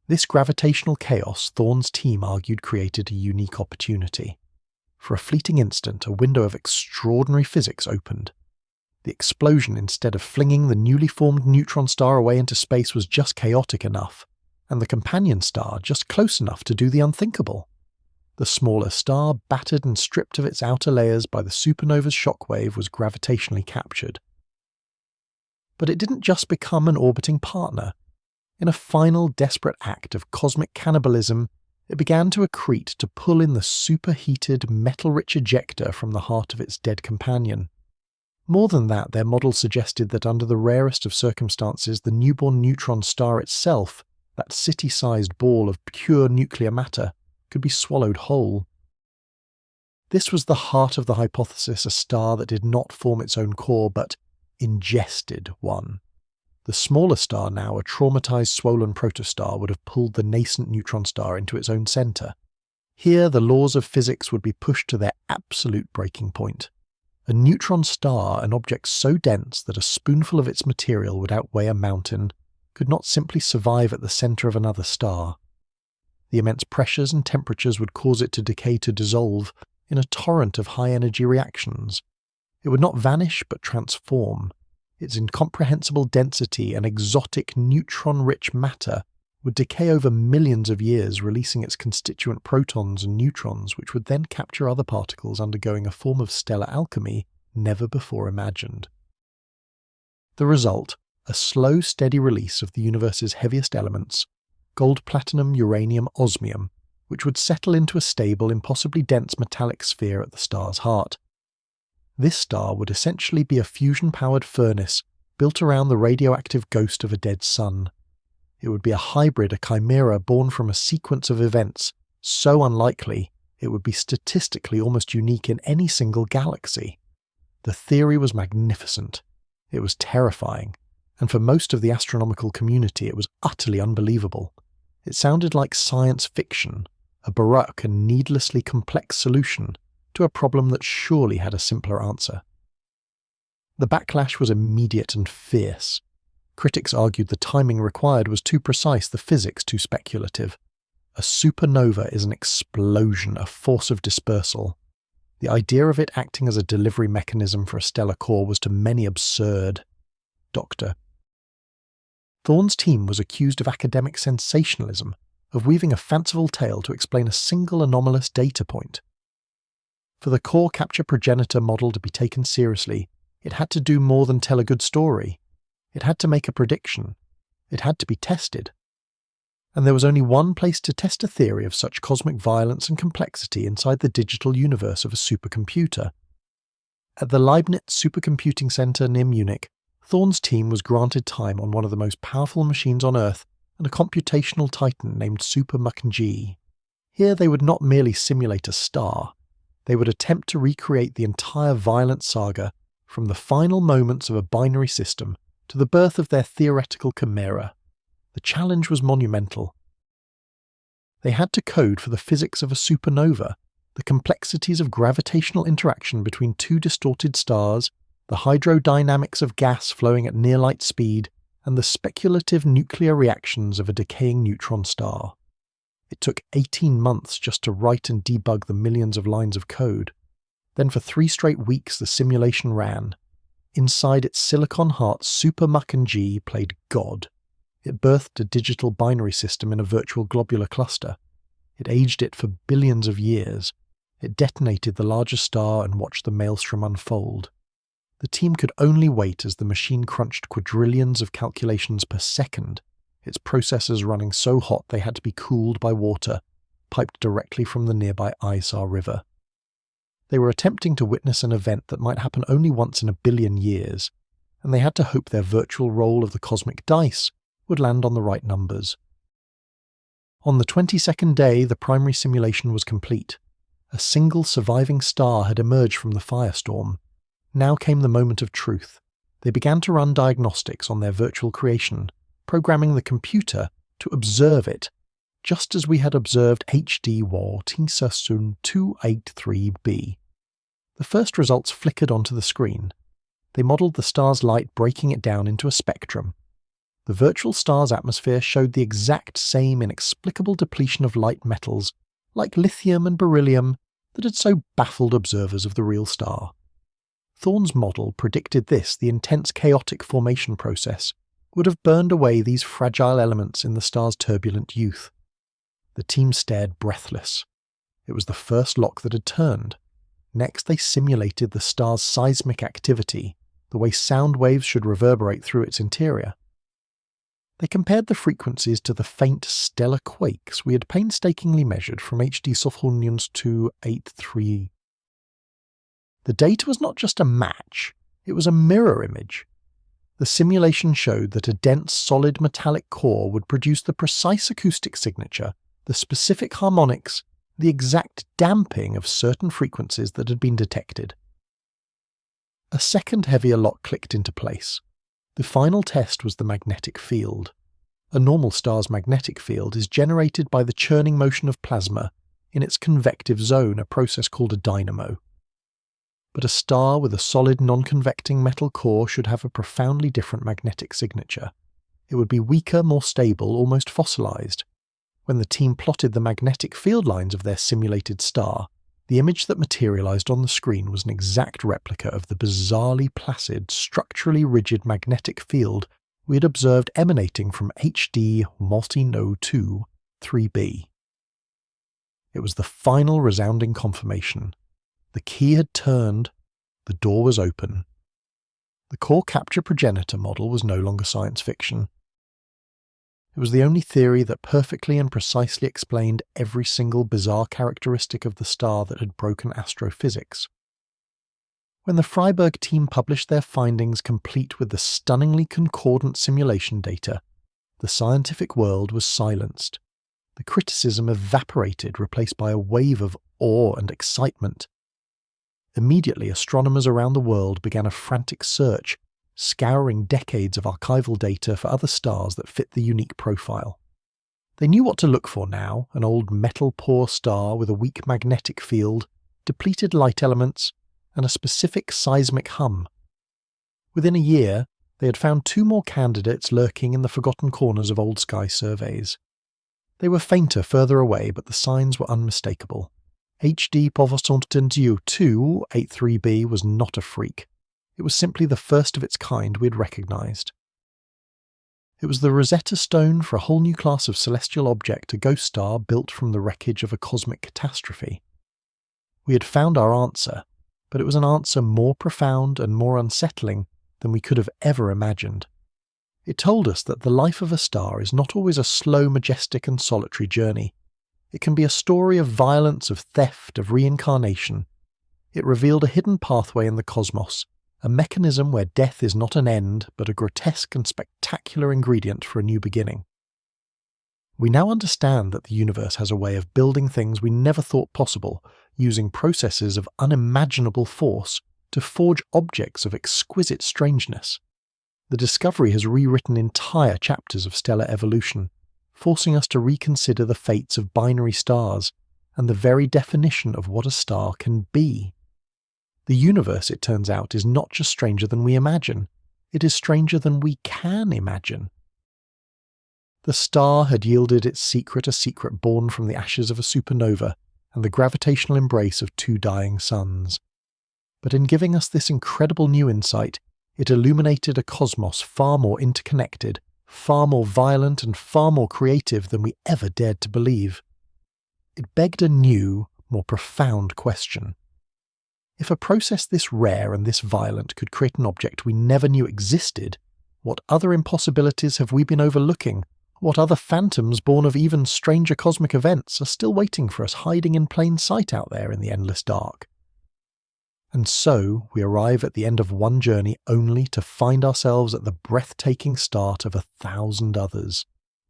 This gravitational chaos, Thorne's team argued, created a unique opportunity. For a fleeting instant, a window of extraordinary physics opened. The explosion, instead of flinging the newly formed neutron star away into space, was just chaotic enough, and the companion star just close enough to do the unthinkable. The smaller star, battered and stripped of its outer layers by the supernova's shockwave, was gravitationally captured. But it didn't just become an orbiting partner. In a final desperate act of cosmic cannibalism, it began to accrete to pull in the superheated, metal-rich ejector from the heart of its dead companion. More than that, their model suggested that under the rarest of circumstances, the newborn neutron star itself, that city-sized ball of pure nuclear matter, could be swallowed whole. This was the heart of the hypothesis, a star that did not form its own core, but ingested one. The smaller star now, a traumatized swollen protostar, would have pulled the nascent neutron star into its own center. Here, the laws of physics would be pushed to their absolute breaking point. A neutron star, an object so dense that a spoonful of its material would outweigh a mountain, could not simply survive at the center of another star. The immense pressures and temperatures would cause it to decay to dissolve in a torrent of high-energy reactions. It would not vanish but transform. Its incomprehensible density and exotic neutron-rich matter would decay over millions of years, releasing its constituent protons and neutrons, which would then capture other particles, undergoing a form of stellar alchemy never before imagined. The result, a slow, steady release of the universe's heaviest elements, gold, platinum, uranium, osmium, which would settle into a stable, impossibly dense metallic sphere at the star's heart. This star would essentially be a fusion-powered furnace built around the radioactive ghost of a dead sun. It would be a hybrid, a chimera born from a sequence of events so unlikely it would be statistically almost unique in any single galaxy. The theory was magnificent. It was terrifying, and for most of the astronomical community it was utterly unbelievable. It sounded like science fiction, a baroque and needlessly complex solution to a problem that surely had a simpler answer. The backlash was immediate and fierce. Critics argued the timing required was too precise, the physics too speculative. A supernova is an explosion, a force of dispersal. The idea of it acting as a delivery mechanism for a stellar core was to many absurd. Dr. Thorne's team was accused of academic sensationalism, of weaving a fanciful tale to explain a single anomalous data point. For the core capture progenitor model to be taken seriously, it had to do more than tell a good story. It had to make a prediction. It had to be tested. And there was only one place to test a theory of such cosmic violence and complexity inside the digital universe of a supercomputer. At the Leibniz Supercomputing Center near Munich, Thorne's team was granted time on one of the most powerful machines on Earth and a computational titan named G. Here they would not merely simulate a star. They would attempt to recreate the entire violent saga from the final moments of a binary system to the birth of their theoretical chimera. The challenge was monumental. They had to code for the physics of a supernova, the complexities of gravitational interaction between two distorted stars, the hydrodynamics of gas flowing at near-light speed, and the speculative nuclear reactions of a decaying neutron star. It took 18 months just to write and debug the millions of lines of code. Then for 3 straight weeks the simulation ran. Inside its silicon heart, G played God. It birthed a digital binary system in a virtual globular cluster. It aged it for billions of years. It detonated the largest star and watched the maelstrom unfold. The team could only wait as the machine crunched quadrillions of calculations per second, its processors running so hot they had to be cooled by water, piped directly from the nearby Isar River. They were attempting to witness an event that might happen only once in a billion years, and they had to hope their virtual roll of the cosmic dice would land on the right numbers. On the 22nd day, the primary simulation was complete. A single surviving star had emerged from the firestorm. Now came the moment of truth. They began to run diagnostics on their virtual creation, programming the computer to observe it, just as we had observed HD War T-Sun 283b. The first results flickered onto the screen. They modelled the star's light, breaking it down into a spectrum. The virtual star's atmosphere showed the exact same inexplicable depletion of light metals, like lithium and beryllium, that had so baffled observers of the real star. Thorne's model predicted this: the intense chaotic formation process would have burned away these fragile elements in the star's turbulent youth. The team stared breathless. It was the first lock that had turned. Next they simulated the star's seismic activity, the way sound waves should reverberate through its interior. They compared the frequencies to the faint stellar quakes we had painstakingly measured from HD Sophonians 283. The data was not just a match, it was a mirror image. The simulation showed that a dense, solid metallic core would produce the precise acoustic signature, the specific harmonics, the exact damping of certain frequencies that had been detected. A second heavier lock clicked into place. The final test was the magnetic field. A normal star's magnetic field is generated by the churning motion of plasma in its convective zone, a process called a dynamo. But a star with a solid non-convecting metal core should have a profoundly different magnetic signature. It would be weaker, more stable, almost fossilized. When the team plotted the magnetic field lines of their simulated star, the image that materialized on the screen was an exact replica of the bizarrely placid, structurally rigid magnetic field we had observed emanating from HD Multi-No 2 3b. It was the final resounding confirmation. The key had turned, the door was open. The core capture progenitor model was no longer science fiction. It was the only theory that perfectly and precisely explained every single bizarre characteristic of the star that had broken astrophysics. When the Freiburg team published their findings complete with the stunningly concordant simulation data, the scientific world was silenced. The criticism evaporated, replaced by a wave of awe and excitement. Immediately, astronomers around the world began a frantic search, scouring decades of archival data for other stars that fit the unique profile. They knew what to look for now: an old metal-poor star with a weak magnetic field, depleted light elements, and a specific seismic hum. Within a year, they had found 2 more candidates lurking in the forgotten corners of old sky surveys. They were fainter further away, but the signs were unmistakable. HD Povostontendiu 283b was not a freak. It was simply the first of its kind we had recognized. It was the Rosetta Stone for a whole new class of celestial object, a ghost star built from the wreckage of a cosmic catastrophe. We had found our answer, but it was an answer more profound and more unsettling than we could have ever imagined. It told us that the life of a star is not always a slow, majestic and solitary journey. It can be a story of violence, of theft, of reincarnation. It revealed a hidden pathway in the cosmos, a mechanism where death is not an end, but a grotesque and spectacular ingredient for a new beginning. We now understand that the universe has a way of building things we never thought possible, using processes of unimaginable force to forge objects of exquisite strangeness. The discovery has rewritten entire chapters of stellar evolution, forcing us to reconsider the fates of binary stars and the very definition of what a star can be. The universe, it turns out, is not just stranger than we imagine, it is stranger than we can imagine. The star had yielded its secret, a secret born from the ashes of a supernova and the gravitational embrace of 2 dying suns. But in giving us this incredible new insight, it illuminated a cosmos far more interconnected, far more violent and far more creative than we ever dared to believe. It begged a new, more profound question. If a process this rare and this violent could create an object we never knew existed, what other impossibilities have we been overlooking? What other phantoms born of even stranger cosmic events are still waiting for us, hiding in plain sight out there in the endless dark? And so we arrive at the end of one journey only to find ourselves at the breathtaking start of 1,000 others.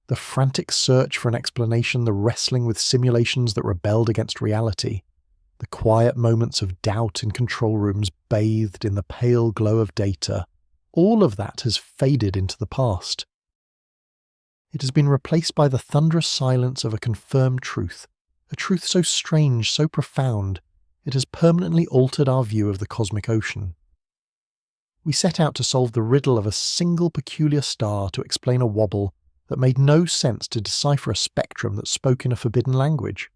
The frantic search for an explanation, the wrestling with simulations that rebelled against reality, the quiet moments of doubt in control rooms bathed in the pale glow of data, all of that has faded into the past. It has been replaced by the thunderous silence of a confirmed truth, a truth so strange, so profound, it has permanently altered our view of the cosmic ocean. We set out to solve the riddle of a single peculiar star, to explain a wobble that made no sense, to decipher a spectrum that spoke in a forbidden language.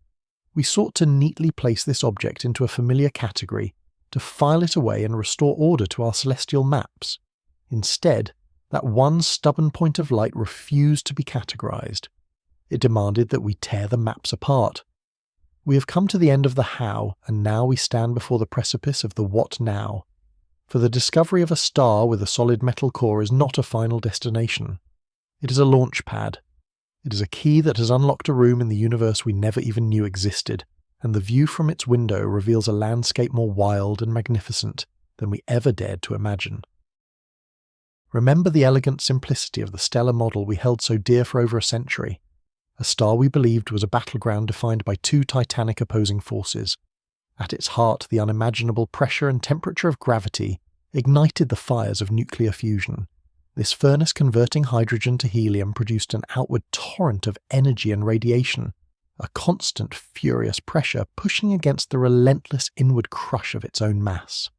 We sought to neatly place this object into a familiar category, to file it away and restore order to our celestial maps. Instead, that one stubborn point of light refused to be categorized. It demanded that we tear the maps apart. We have come to the end of the how, and now we stand before the precipice of the what now. For the discovery of a star with a solid metal core is not a final destination. It is a launch pad. It is a key that has unlocked a room in the universe we never even knew existed, and the view from its window reveals a landscape more wild and magnificent than we ever dared to imagine. Remember the elegant simplicity of the stellar model we held so dear for over a century. A star we believed was a battleground defined by two titanic opposing forces. At its heart, the unimaginable pressure and temperature of gravity ignited the fires of nuclear fusion. This furnace converting hydrogen to helium produced an outward torrent of energy and radiation, a constant furious pressure pushing against the relentless inward crush of its own mass.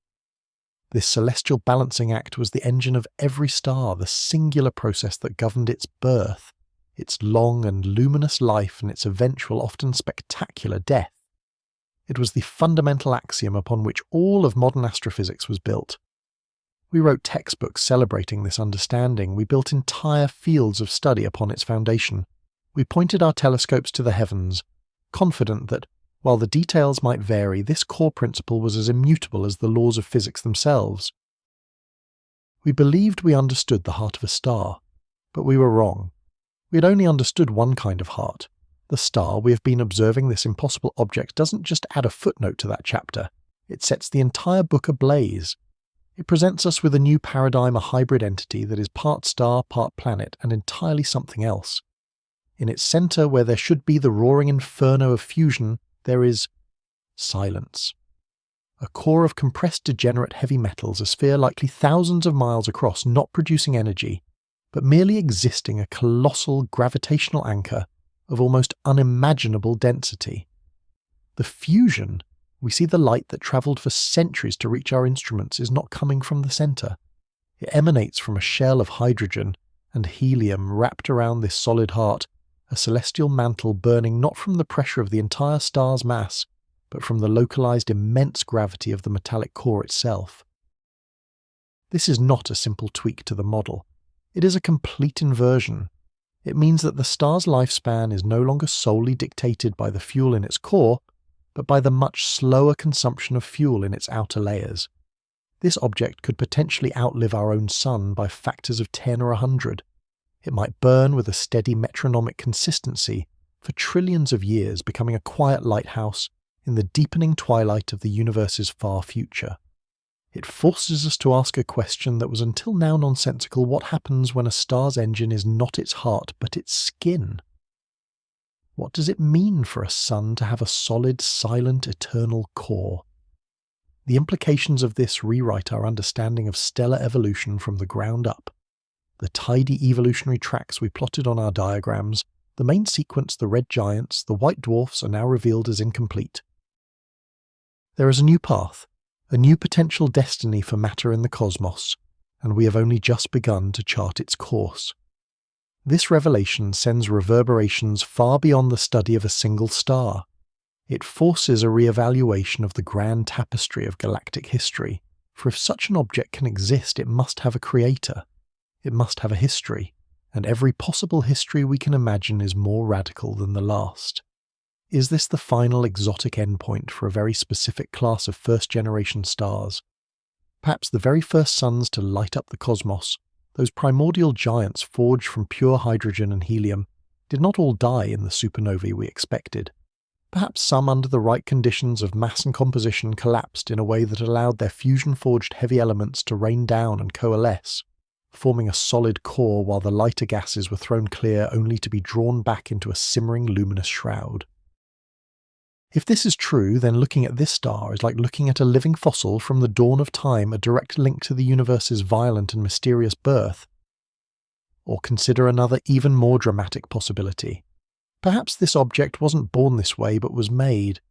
This celestial balancing act was the engine of every star, the singular process that governed its birth, its long and luminous life, and its eventual, often spectacular death. It was the fundamental axiom upon which all of modern astrophysics was built. We wrote textbooks celebrating this understanding. We built entire fields of study upon its foundation. We pointed our telescopes to the heavens, confident that, while the details might vary, this core principle was as immutable as the laws of physics themselves. We believed we understood the heart of a star, but we were wrong. We had only understood one kind of heart. The star we have been observing, this impossible object, doesn't just add a footnote to that chapter. It sets the entire book ablaze. It presents us with a new paradigm, a hybrid entity that is part star, part planet, and entirely something else. In its centre, where there should be the roaring inferno of fusion, there is silence. A core of compressed degenerate heavy metals, a sphere likely thousands of miles across, not producing energy, but merely existing, a colossal gravitational anchor of almost unimaginable density. The fusion, we see the light that travelled for centuries to reach our instruments, is not coming from the centre. It emanates from a shell of hydrogen and helium wrapped around this solid heart, a celestial mantle burning not from the pressure of the entire star's mass, but from the localized immense gravity of the metallic core itself. This is not a simple tweak to the model. It is a complete inversion. It means that the star's lifespan is no longer solely dictated by the fuel in its core, but by the much slower consumption of fuel in its outer layers. This object could potentially outlive our own sun by factors of 10 or 100. It might burn with a steady metronomic consistency for trillions of years, becoming a quiet lighthouse in the deepening twilight of the universe's far future. It forces us to ask a question that was until now nonsensical: what happens when a star's engine is not its heart but its skin? What does it mean for a sun to have a solid, silent, eternal core? The implications of this rewrite our understanding of stellar evolution from the ground up. The tidy evolutionary tracks we plotted on our diagrams, the main sequence, the red giants, the white dwarfs, are now revealed as incomplete. There is a new path, a new potential destiny for matter in the cosmos, and we have only just begun to chart its course. This revelation sends reverberations far beyond the study of a single star. It forces a re-evaluation of the grand tapestry of galactic history, for if such an object can exist, it must have a creator. It must have a history, and every possible history we can imagine is more radical than the last. Is this the final exotic endpoint for a very specific class of first-generation stars? Perhaps the very first suns to light up the cosmos, those primordial giants forged from pure hydrogen and helium, did not all die in the supernovae we expected. Perhaps some, under the right conditions of mass and composition, collapsed in a way that allowed their fusion-forged heavy elements to rain down and coalesce, forming a solid core while the lighter gases were thrown clear only to be drawn back into a simmering luminous shroud. If this is true, then looking at this star is like looking at a living fossil from the dawn of time, a direct link to the universe's violent and mysterious birth. Or consider another, even more dramatic possibility. Perhaps this object wasn't born this way, but was made.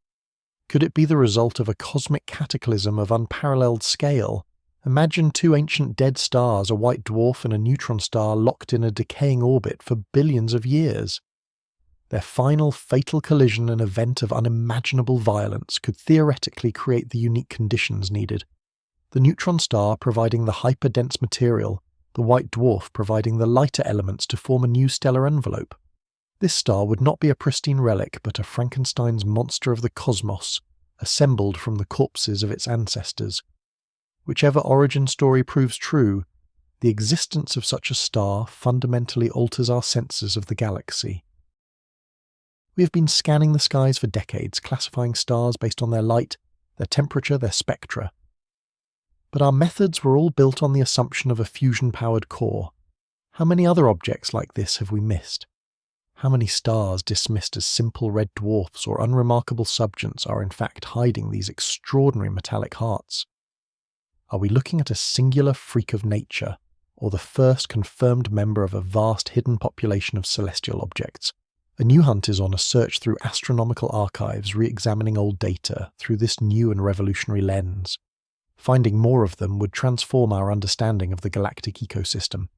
Could it be the result of a cosmic cataclysm of unparalleled scale? Imagine two ancient dead stars, a white dwarf and a neutron star, locked in a decaying orbit for billions of years. Their final fatal collision, an event of unimaginable violence, could theoretically create the unique conditions needed. The neutron star providing the hyperdense material, the white dwarf providing the lighter elements to form a new stellar envelope. This star would not be a pristine relic, but a Frankenstein's monster of the cosmos, assembled from the corpses of its ancestors. Whichever origin story proves true, the existence of such a star fundamentally alters our senses of the galaxy. We have been scanning the skies for decades, classifying stars based on their light, their temperature, their spectra. But our methods were all built on the assumption of a fusion-powered core. How many other objects like this have we missed? How many stars dismissed as simple red dwarfs or unremarkable subgents are in fact hiding these extraordinary metallic hearts? Are we looking at a singular freak of nature, or the first confirmed member of a vast hidden population of celestial objects? A new hunt is on, a search through astronomical archives, re-examining old data through this new and revolutionary lens. Finding more of them would transform our understanding of the galactic ecosystem.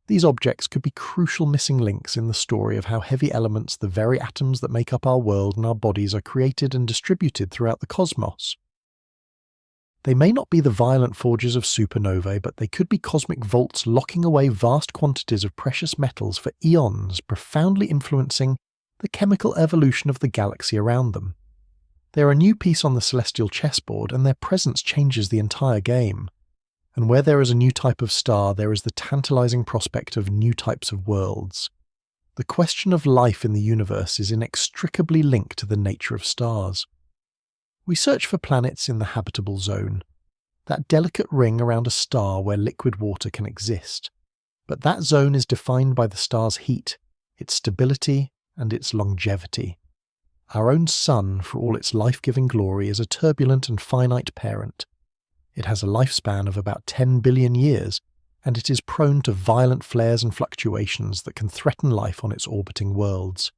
These objects could be crucial missing links in the story of how heavy elements, the very atoms that make up our world and our bodies, are created and distributed throughout the cosmos. They may not be the violent forges of supernovae, but they could be cosmic vaults locking away vast quantities of precious metals for eons, profoundly influencing the chemical evolution of the galaxy around them. They're a new piece on the celestial chessboard, and their presence changes the entire game. And where there is a new type of star, there is the tantalizing prospect of new types of worlds. The question of life in the universe is inextricably linked to the nature of stars. We search for planets in the habitable zone, that delicate ring around a star where liquid water can exist. But that zone is defined by the star's heat, its stability, and its longevity. Our own sun, for all its life-giving glory, is a turbulent and finite parent. It has a lifespan of about 10 billion years, and it is prone to violent flares and fluctuations that can threaten life on its orbiting worlds.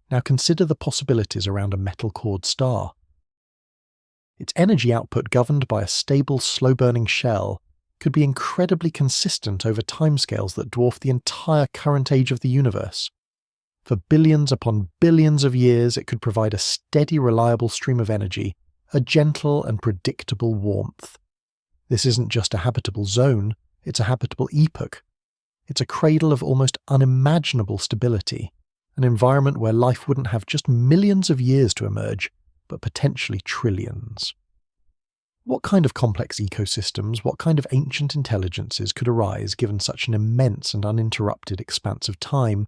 Now consider the possibilities around a metal-cored star. Its energy output, governed by a stable, slow-burning shell, could be incredibly consistent over timescales that dwarf the entire current age of the universe. For billions upon billions of years, it could provide a steady, reliable stream of energy, a gentle and predictable warmth. This isn't just a habitable zone, it's a habitable epoch. It's a cradle of almost unimaginable stability, an environment where life wouldn't have just millions of years to emerge, but potentially trillions. What kind of complex ecosystems, what kind of ancient intelligences could arise given such an immense and uninterrupted expanse of time?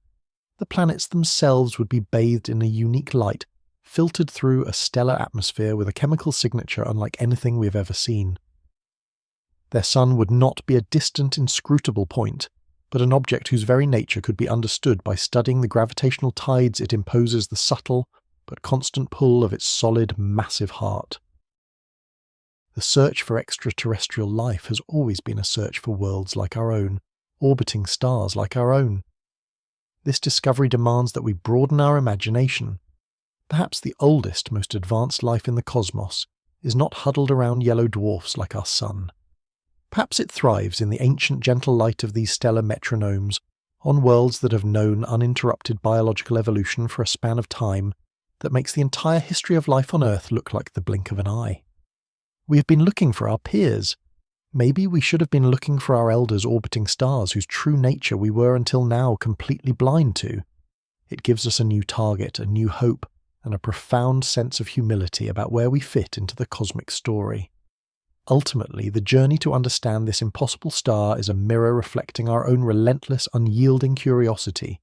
The planets themselves would be bathed in a unique light, filtered through a stellar atmosphere with a chemical signature unlike anything we have ever seen. Their sun would not be a distant, inscrutable point, but an object whose very nature could be understood by studying the gravitational tides it imposes, the subtle but constant pull of its solid, massive heart. The search for extraterrestrial life has always been a search for worlds like our own, orbiting stars like our own. This discovery demands that we broaden our imagination. Perhaps the oldest, most advanced life in the cosmos is not huddled around yellow dwarfs like our sun. Perhaps it thrives in the ancient gentle light of these stellar metronomes, on worlds that have known uninterrupted biological evolution for a span of time that makes the entire history of life on Earth look like the blink of an eye. We have been looking for our peers. Maybe we should have been looking for our elders orbiting stars whose true nature we were until now completely blind to. It gives us a new target, a new hope, and a profound sense of humility about where we fit into the cosmic story. Ultimately, the journey to understand this impossible star is a mirror reflecting our own relentless, unyielding curiosity.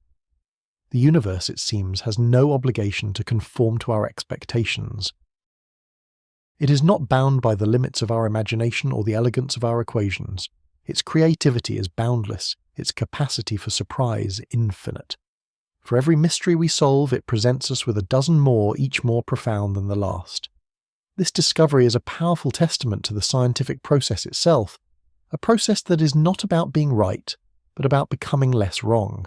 The universe, it seems, has no obligation to conform to our expectations. It is not bound by the limits of our imagination or the elegance of our equations. Its creativity is boundless, its capacity for surprise infinite. For every mystery we solve, it presents us with a dozen more, each more profound than the last. This discovery is a powerful testament to the scientific process itself, a process that is not about being right, but about becoming less wrong.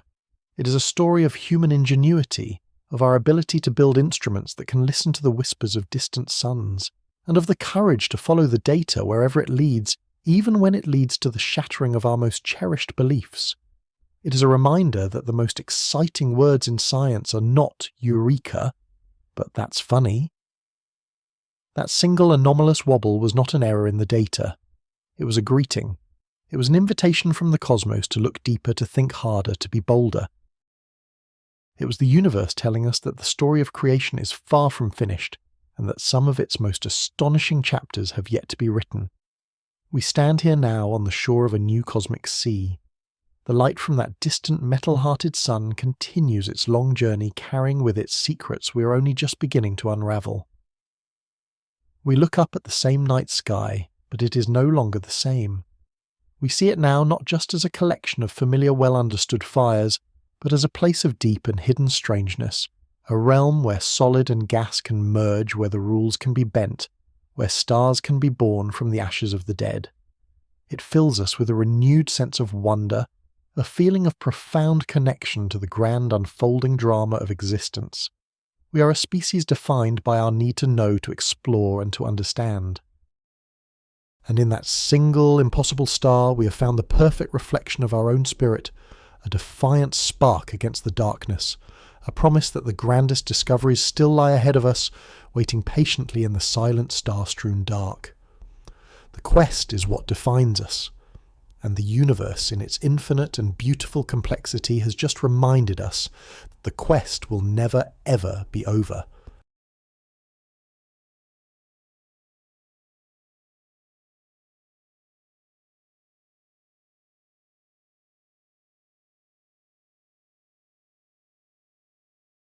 It is a story of human ingenuity, of our ability to build instruments that can listen to the whispers of distant suns, and of the courage to follow the data wherever it leads, even when it leads to the shattering of our most cherished beliefs. It is a reminder that the most exciting words in science are not eureka, but that's funny. That single anomalous wobble was not an error in the data. It was a greeting. It was an invitation from the cosmos to look deeper, to think harder, to be bolder. It was the universe telling us that the story of creation is far from finished, and that some of its most astonishing chapters have yet to be written. We stand here now on the shore of a new cosmic sea. The light from that distant metal-hearted sun continues its long journey, carrying with it secrets we are only just beginning to unravel. We look up at the same night sky, but it is no longer the same. We see it now not just as a collection of familiar well-understood fires, but as a place of deep and hidden strangeness, a realm where solid and gas can merge, where the rules can be bent, where stars can be born from the ashes of the dead. It fills us with a renewed sense of wonder, a feeling of profound connection to the grand unfolding drama of existence. We are a species defined by our need to know, to explore, and to understand. And in that single impossible star we have found the perfect reflection of our own spirit, a defiant spark against the darkness, a promise that the grandest discoveries still lie ahead of us, waiting patiently in the silent star-strewn dark. The quest is what defines us, and the universe in its infinite and beautiful complexity has just reminded us that the quest will never ever be over.